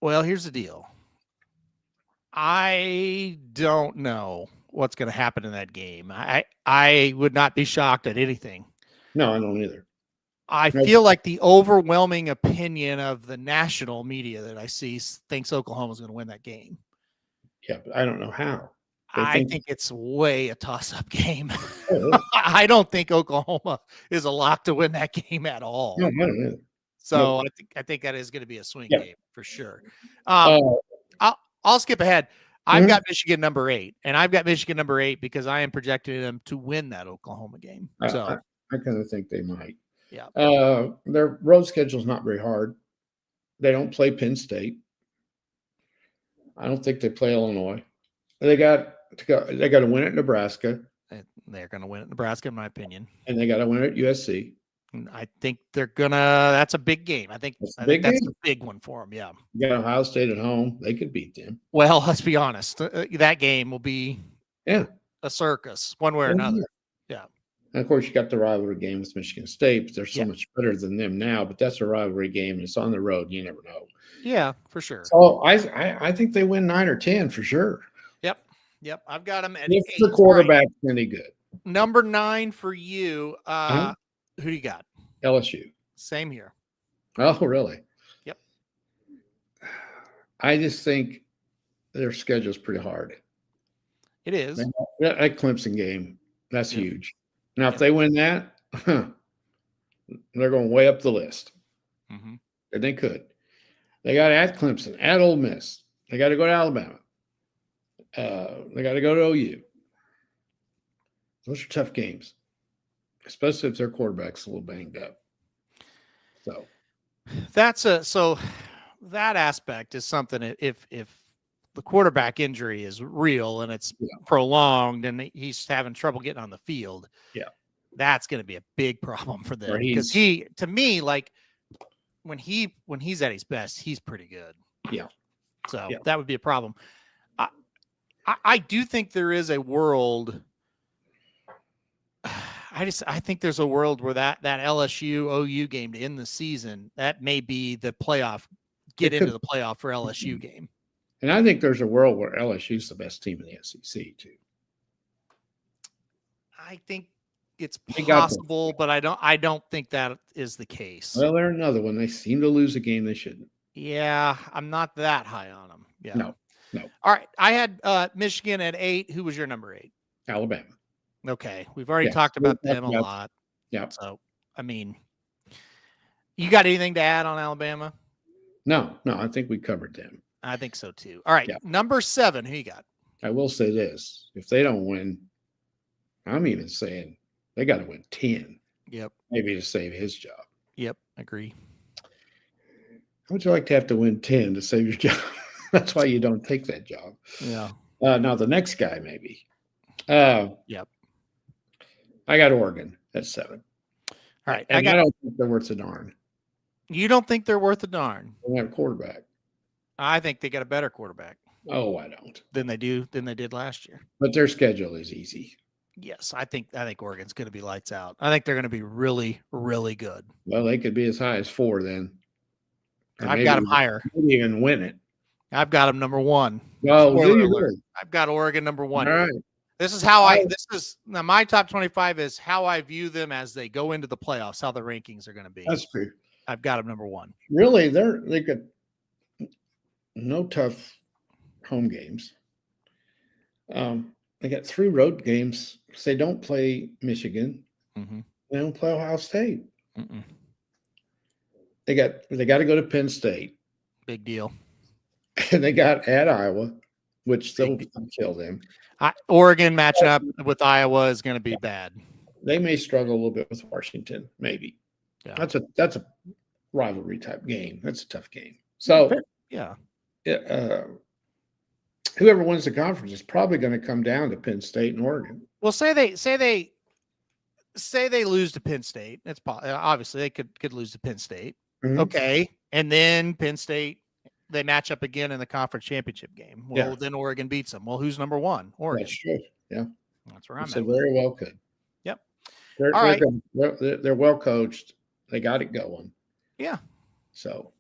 Well, here's the deal. I don't know what's going to happen in that game. I would not be shocked at anything. No, I don't either. I feel like the overwhelming opinion of the national media that I see thinks Oklahoma's going to win that game. Yeah, but I don't know how. I think it's way a toss-up game. I don't think Oklahoma is a lock to win that game at all. No, I don't either. So I think that is going to be a swing game for sure. I'll skip ahead. I've got Michigan number 8, and I've got Michigan number 8 because I am projecting them to win that Oklahoma game. So I kind of think they might. Yeah. Their road schedule is not very hard. They don't play Penn State. I don't think they play Illinois. They got to win at Nebraska. They're going to win at Nebraska, in my opinion. And they got to win at USC. I think they're gonna. That's a big game. I think that's a big one for them. Yeah. You got Ohio State at home; they could beat them. Well, let's be honest. That game will be a circus, one way or another. Yeah. And of course, you got the rivalry game with Michigan State, but they're so much better than them now. But that's a rivalry game, and it's on the road. You never know. Yeah, for sure. So I think they win 9 or 10 for sure. Yep. I've got them at if 8. the quarterback's any good. Number 9 for you. Who do you got? LSU. Same here. Oh, really? Yep. I just think their schedule's pretty hard. It is. That Clemson game, that's huge. Now, if they win that, they're going way up the list. Mm-hmm. And they could. They got at Clemson, at Ole Miss. They got to go to Alabama. They got to go to OU. Those are tough games, especially if their quarterback's a little banged up. So, So that aspect is something. If the quarterback injury is real and it's prolonged and he's having trouble getting on the field, that's going to be a big problem for them because to me, like when he's at his best, he's pretty good. So that would be a problem. I do think there is a world. I think there's a world where that LSU OU game to end the season, that may be the playoff, into the playoff for LSU game. And I think there's a world where LSU's the best team in the SEC too. I think it's possible, but I don't think that is the case. Well, they're another one. They seem to lose a game they shouldn't. Yeah, I'm not that high on them. Yeah. No. All right. I had Michigan at 8. Who was your number 8? Alabama. Okay. We've already talked about them a lot. Yeah. So, I mean, you got anything to add on Alabama? No, I think we covered them. I think so too. All right. Number 7. Who you got? I will say this. If they don't win, I'm even saying they got to win 10. Yep. Maybe to save his job. Yep. Agree. How would you like to have to win 10 to save your job? That's why you don't take that job. Yeah. Now the next guy, maybe. Yep. I got Oregon at 7. All right. And I don't think they're worth a darn. You don't think they're worth a darn? They have a quarterback. I think they got a better quarterback. Oh, I don't. Than they did last year. But their schedule is easy. Yes, I think Oregon's going to be lights out. I think they're going to be really, really good. Well, they could be as high as 4 then. I've got them higher. Maybe even win it. I've got them number 1. Oh, I've got Oregon number 1. All right. This is how now my top 25 is how I view them as they go into the playoffs, how the rankings are going to be. That's true. I've got them number 1. Really, they got no tough home games. They got 3 road games because they don't play Michigan. Mm-hmm. They don't play Ohio State. Mm-mm. They got to go to Penn State. Big deal. And they got at Iowa, which they'll kill them. Oregon matching up with Iowa is going to be bad. They may struggle a little bit with Washington, maybe. Yeah. That's a rivalry type game. That's a tough game. So whoever wins the conference is probably going to come down to Penn State and Oregon. Well, say they lose to Penn State. That's obviously they could lose to Penn State. Mm-hmm. Okay, and then Penn State they match up again in the conference championship game. Well, then Oregon beats them. Well, who's number 1? Oregon. That's true. Yeah, that's where I'm at. Very well could. Yep. They're well coached. They got it going. Yeah. So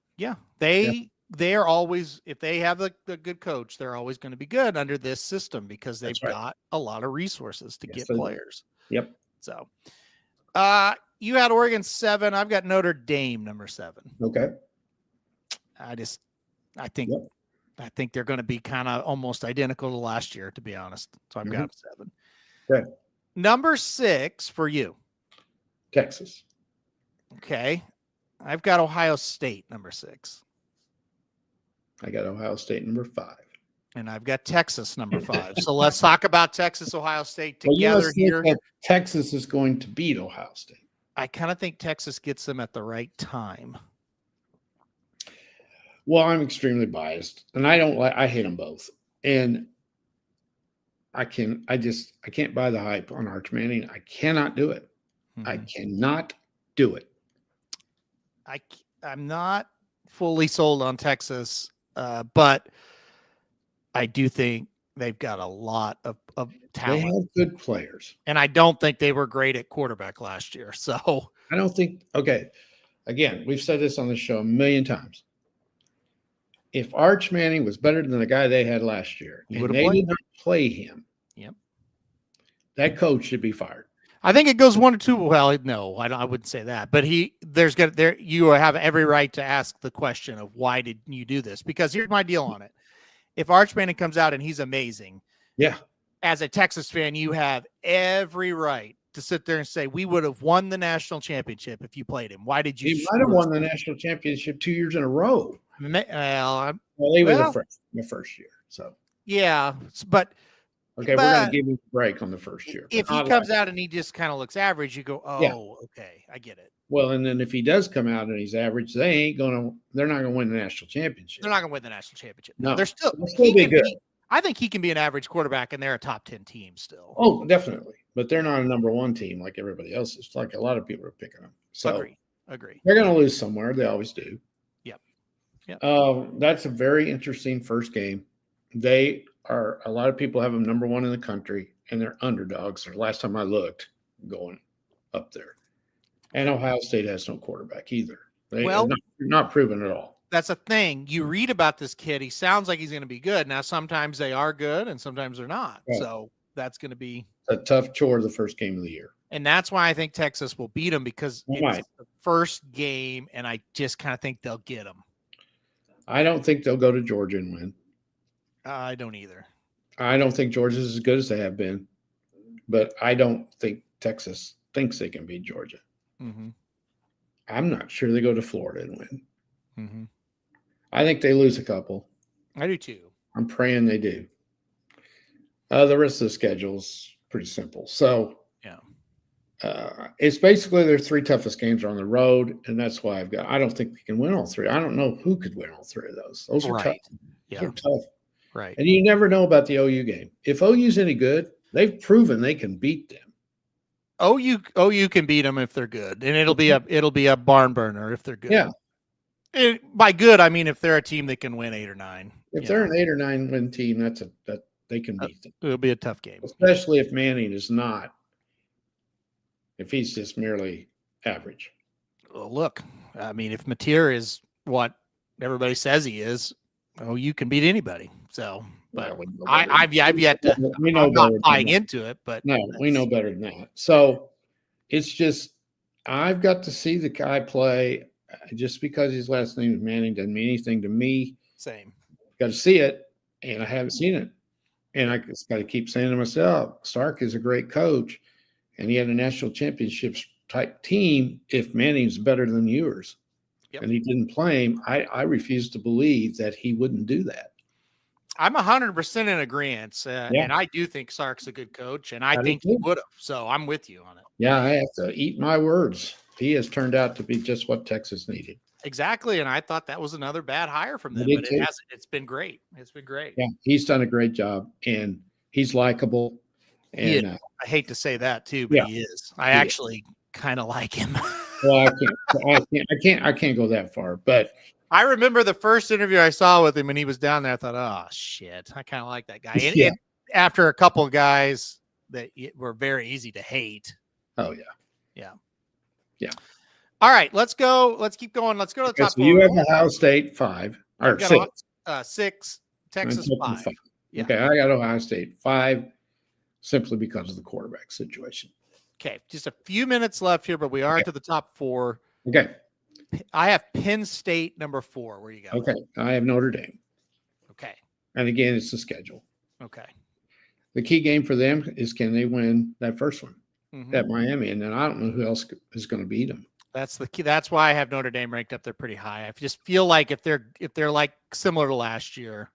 they are always, if they have the good coach, they're always going to be good under this system because they've got a lot of resources to get players. Yep. So, you had Oregon 7. I've got Notre Dame number 7. Okay. I think they're going to be kind of almost identical to last year, to be honest. So I've got 7. Okay. Number 6 for you. Texas. Okay. I've got Ohio State number 6. I got Ohio State number 5. And I've got Texas number 5. So let's talk about Texas, Ohio State together here. Texas is going to beat Ohio State. I kind of think Texas gets them at the right time. Well, I'm extremely biased, and I hate them both. And I can't buy the hype on Arch Manning. I cannot do it. Mm-hmm. I cannot do it. I'm not fully sold on Texas, but I do think they've got a lot of talent. They have good players. And I don't think they were great at quarterback last year. So I don't think, again, we've said this on the show a million times. If Arch Manning was better than the guy they had last year, and they did not play him, that coach should be fired. I think it goes 1 or 2. Well, no, I wouldn't say that. But you have every right to ask the question of why did you do this? Because here's my deal on it. If Arch Manning comes out and he's amazing, as a Texas fan, you have every right to sit there and say, we would have won the national championship if you played him. Why did you? He might have won the national championship 2 years in a row. Well, he was the first year. So but we're going to give him a break on the first year. If he comes out and he just kind of looks average, you go, okay, I get it. Well, and then if he does come out and he's average, they're not gonna win the national championship. They're not going to win the national championship. No, they're still. they'll still be good. I think he can be an average quarterback, and they're a top 10 team still. Oh, definitely. But they're not a number one team like everybody else is. Like a lot of people are picking them. So Agree. they're going to lose somewhere. They always do. Yep. That's a very interesting first game. They are, a lot of people have them number one in the country, and they're underdogs. The last time I looked, going up there. And Ohio State has no quarterback either. They're not proven at all. That's a thing. You read about this kid. He sounds like he's going to be good. Now, sometimes they are good and sometimes they're not. Right. So that's going to be a tough chore the first game of the year. And that's why I think Texas will beat them, because it's the first game, and I just kind of think they'll get them. I don't think they'll go to Georgia and win. I don't either. I don't think Georgia's as good as they have been, but I don't think Texas thinks they can beat Georgia. Mm-hmm. I'm not sure they go to Florida and win. Mm-hmm. I think they lose a couple. I do too. I'm praying they do. The rest of the schedule's pretty simple. So it's basically their three toughest games are on the road, and that's why I don't think they can win all three. I don't know who could win all three of those. Those are tough. Yeah. They're tough. Right. And you never know about the OU game. If OU's any good, they've proven they can beat them. OU can beat them if they're good, and it'll be a barn burner if they're good. Yeah. By good, I mean if they're a team that can win 8 or 9. If they're an 8 or 9 win team, that they can beat them. It'll be a tough game, especially if Manning is not. If he's just merely average. Well, look, I mean, if Mateer is what everybody says he is, you can beat anybody. So, but I've yet to. We know I'm not buying into it, but no, we know better than that. So it's just I've got to see the guy play. Just because his last name is Manning doesn't mean anything to me. Same. Got to see it, and I haven't seen it. And I just got to keep saying to myself, Stark is a great coach, and he had a national championships type team if Manning's better than yours. Yep. And he didn't play him. I refuse to believe that he wouldn't do that. I'm 100% in agreement. And I do think Sark's a good coach, and I think he would have. So I'm with you on it. Yeah, I have to eat my words. He has turned out to be just what Texas needed. Exactly. And I thought that was another bad hire from them, but it hasn't. It's been great. It's been great. Yeah, he's done a great job, and he's likable. And I hate to say that too, but he is. I actually kind of like him. Well, I can't go that far, but I remember the first interview I saw with him when he was down there. I thought, oh shit, I kind of like that guy. And after a couple of guys that were very easy to hate. Oh yeah. All right, let's go. Let's keep going. Let's go to the top. So you have Ohio State 5 or 6. 6, Texas 5. Yeah. Okay, I got Ohio State 5 simply because of the quarterback situation. Okay, just a few minutes left here, but we are to the top 4. Okay. I have Penn State number 4. Where you go? Okay, I have Notre Dame. Okay. And again, it's the schedule. Okay. The key game for them is can they win that first one at Miami, and then I don't know who else is going to beat them. That's the key. That's why I have Notre Dame ranked up there pretty high. I just feel like if they're like similar to last year.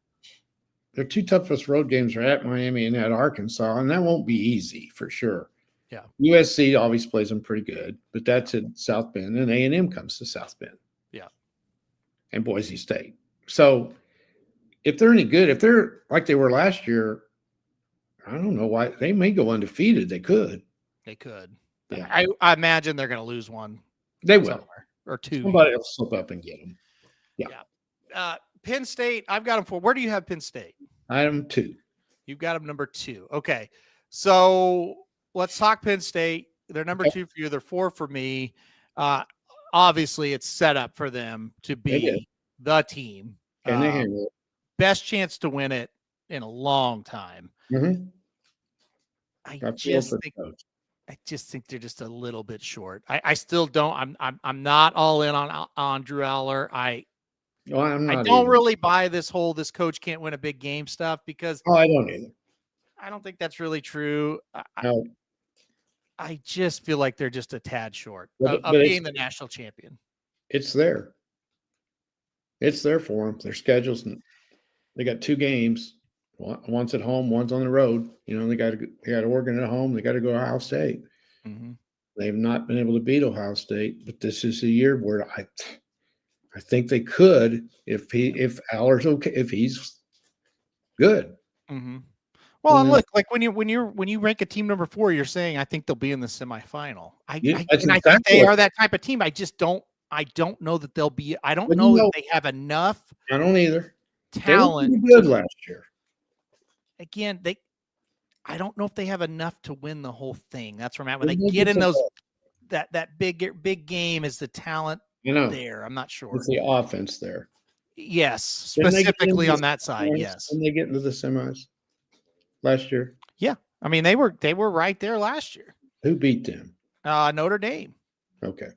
Their 2 toughest road games are at Miami and at Arkansas, and that won't be easy for sure. Yeah. USC always plays them pretty good, but that's in South Bend, and A&M comes to South Bend. Yeah. And Boise State. So if they're any good, if they're like they were last year, I don't know why they may go undefeated. They could. They could. Yeah. I imagine they're going to lose one. They will. Or 2. Somebody will slip up and get them. Yeah. Penn State, I've got them 4. Where do you have Penn State? I am 2. You've got them number 2. Okay. So let's talk Penn State. They're number 2 for you. They're 4 for me. Obviously, it's set up for them to be the team. And they handle it. Best chance to win it in a long time. Mm-hmm. I just think they're just a little bit short. I still don't. I'm not all in on Drew Aller. I don't really buy this coach can't win a big game stuff because I don't either. I don't think that's really true. No. I just feel like they're just a tad short but of being the national champion. It's there. It's there for them. Their schedules. They got 2 games. One's at home, one's on the road. They got Oregon at home. They got to go to Ohio State. Mm-hmm. They've not been able to beat Ohio State, but this is a year where I think they could if Aller's okay, if he's good. Mm-hmm. Well, And and then look, like when you rank a team number 4, you're saying I think they'll be in the semifinal. that's I think exactly they what are that type of team. I don't know that they'll be. I don't but know that they have enough I don't either. They were talent pretty to. good last year. Again, I don't know if they have enough to win the whole thing. That's where I'm at. When They they make get it in so those bad. that big game, is the talent You know, there? I'm not sure. it's the offense there. Yes, Didn't they get into specifically the on that side. semis? Yes. Didn't they get into the semis last year? Yeah. I mean, they were right there last year. Who beat them? Notre Dame. Okay.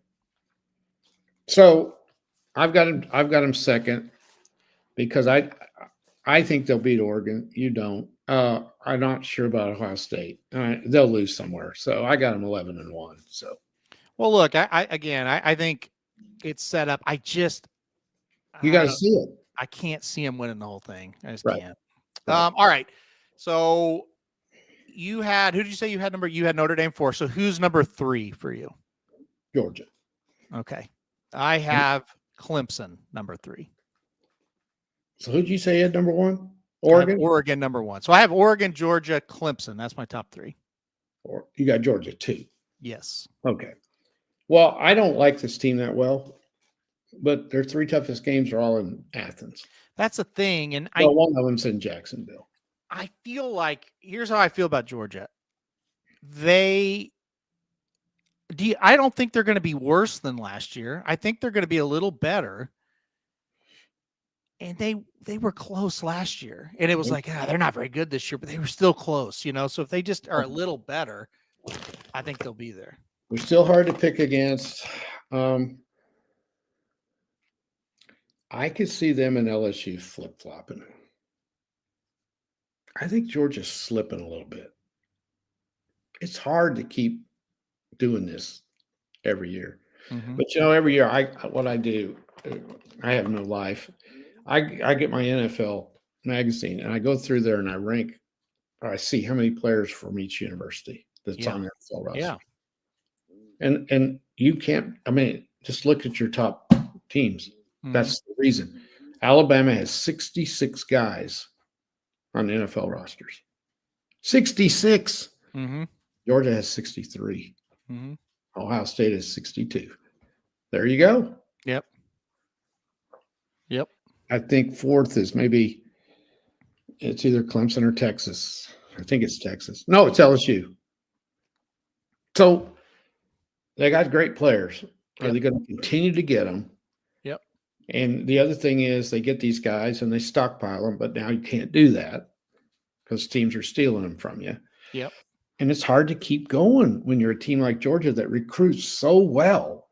So I've got him second because I think they'll beat Oregon. You don't. I'm not sure about Ohio State. They'll lose somewhere. So I got them 11-1. So Well, look, I think it's set up. you got to see it. I can't see them winning the whole thing. I just Right. can't. Right. All right. So who did you say you had you had Notre Dame 4. So who's number 3 for you? Georgia. Okay. I have Clemson number 3. So who'd you say you had number 1? Oregon? Oregon number 1. So I have Oregon, Georgia, Clemson. That's my top 3. Or you got Georgia 2. Yes. Okay. Well, I don't like this team that well, but their 3 toughest games are all in Athens. That's the thing. And one of them's in Jacksonville. I feel like here's how I feel about Georgia. I don't think they're going to be worse than last year. I think they're going to be a little better. And they were close last year. And it was like, they're not very good this year, but they were still close, So if they just are a little better, I think they'll be there. They're still hard to pick against. I could see them and LSU flip-flopping. I think Georgia's slipping a little bit. It's hard to keep doing this every year. Mm-hmm. But every year what I do, I have no life. I get my NFL magazine and I go through there and I rank, or I see how many players from each university that's on the NFL roster. Yeah. And you can't, just look at your top teams. Mm-hmm. That's the reason. Alabama has 66 guys on the NFL rosters. 66. Mm-hmm. Georgia has 63. Mm-hmm. Ohio State has 62. There you go. Yep. I think 4th is maybe it's either Clemson or Texas. I think it's Texas. No, it's LSU. So they got great players. Are they going to continue to get them? Yep. And the other thing is they get these guys and they stockpile them, but now you can't do that because teams are stealing them from you. Yep. And it's hard to keep going when you're a team like Georgia that recruits so well.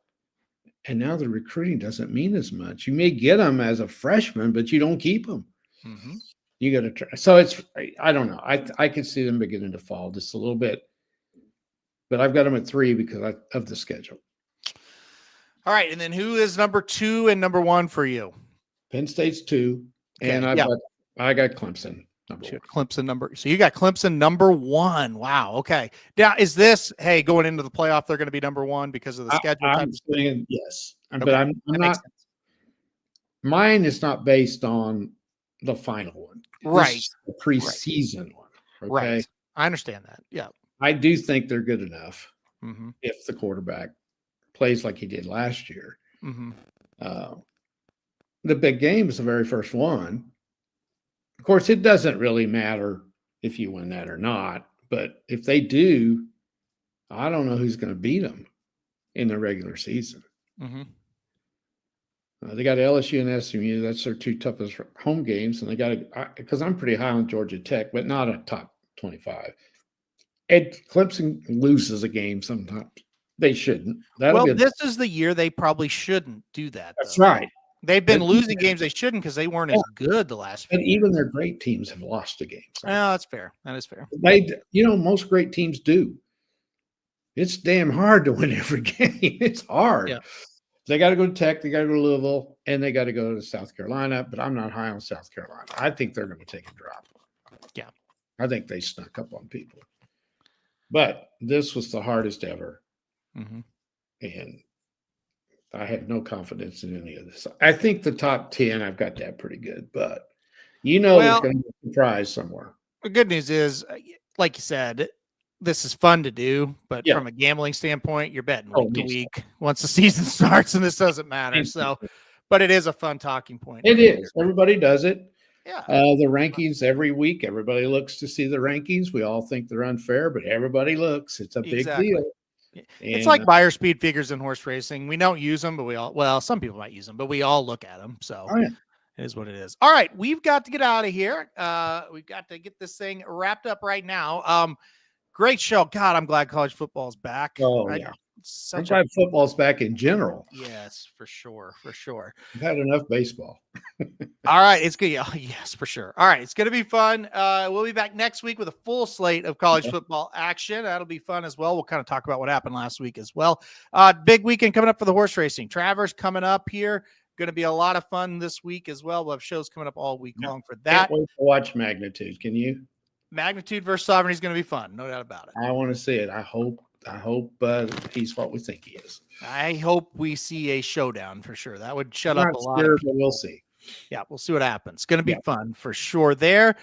And now the recruiting doesn't mean as much. You may get them as a freshman, but you don't keep them. Mm-hmm. You got to try. So I don't know. I can see them beginning to fall just a little bit. But I've got them at 3 because of the schedule. All right. And then who is number 2 and number 1 for you? Penn State's 2. Okay. And I got Clemson. So you got Clemson number 1. Wow. Okay. Now is this, hey, going into the playoff, they're going to be number 1 because of the schedule? I'm saying yes, okay. But I'm not. Mine is not based on the final one, right? The preseason one. Okay? Right. I understand that. Yeah. I do think they're good enough mm-hmm. if the quarterback plays like he did last year. Mm-hmm. The big game is the very first one. Of course, it doesn't really matter if you win that or not, but if they do, I don't know who's going to beat them in the regular season. Mm-hmm. They got LSU and SMU. That's their 2 toughest home games, and they got because I'm pretty high on Georgia Tech, but not a top 25. And Clemson loses a game sometimes. They shouldn't. This is the year they probably shouldn't do that. That's right. They've been losing games they shouldn't because they weren't as good the last few years. Even their great teams have lost a game. Oh, that's fair. That is fair. Most great teams do. It's damn hard to win every game. It's hard. Yeah. They got to go to Tech, they got to go to Louisville, and they got to go to South Carolina, but I'm not high on South Carolina. I think they're going to take a drop. Yeah. I think they snuck up on people. But this was the hardest ever. Mhm. And I have no confidence in any of this. I think the top 10, I've got that pretty good, but there's Well, going to be a surprise somewhere. the good news is, like you said, this is fun to do, but Yeah. from a gambling standpoint, you're betting Oh, week to me so. week once the season starts, and this doesn't matter. So, but it is a fun talking point It every year. is. Everybody does it. Yeah. The rankings every week, everybody looks to see the rankings. We all think they're unfair, but everybody looks. It's a big Exactly. deal. It's And like buyer speed figures in horse racing. We don't use them, but some people might use them, but we all look at them. So oh, yeah. it is what it is. All right. We've got to get out of here. We've got to get this thing wrapped up right now. Great show. God, I'm glad college football is back. Oh, yeah. I'm Such a glad football's back in general. yes, for sure. For sure. I've had enough baseball. All right, it's good. Yeah, yes, for sure. All right, it's going to be fun. We'll be back next week with a full slate of college football action. That'll be fun as well. We'll kind of talk about what happened last week as well. Big weekend coming up for the horse racing. Travers coming up here. Going to be a lot of fun this week as well. We'll have shows coming up all week long for that. Can't wait to watch Magnitude. Can you? Magnitude versus Sovereignty is going to be fun. No doubt about it. I want to see it. I hope he's what we think he is. I hope we see a showdown for sure. That would shut up a lot. Sure, but we'll see. Yeah, we'll see what happens. It's going to be fun for sure. Going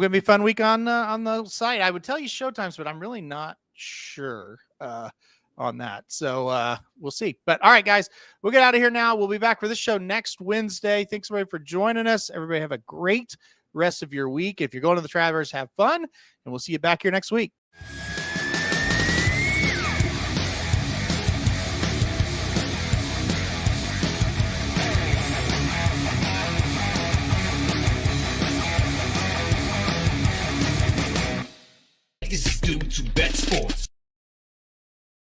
to be a fun week on the site. I would tell you showtimes, but I'm really not sure on that. So we'll see. But all right, guys, we'll get out of here now. We'll be back for this show next Wednesday. Thanks everybody for joining us. Everybody have a great rest of your week. If you're going to the Travers, have fun, and we'll see you back here next week.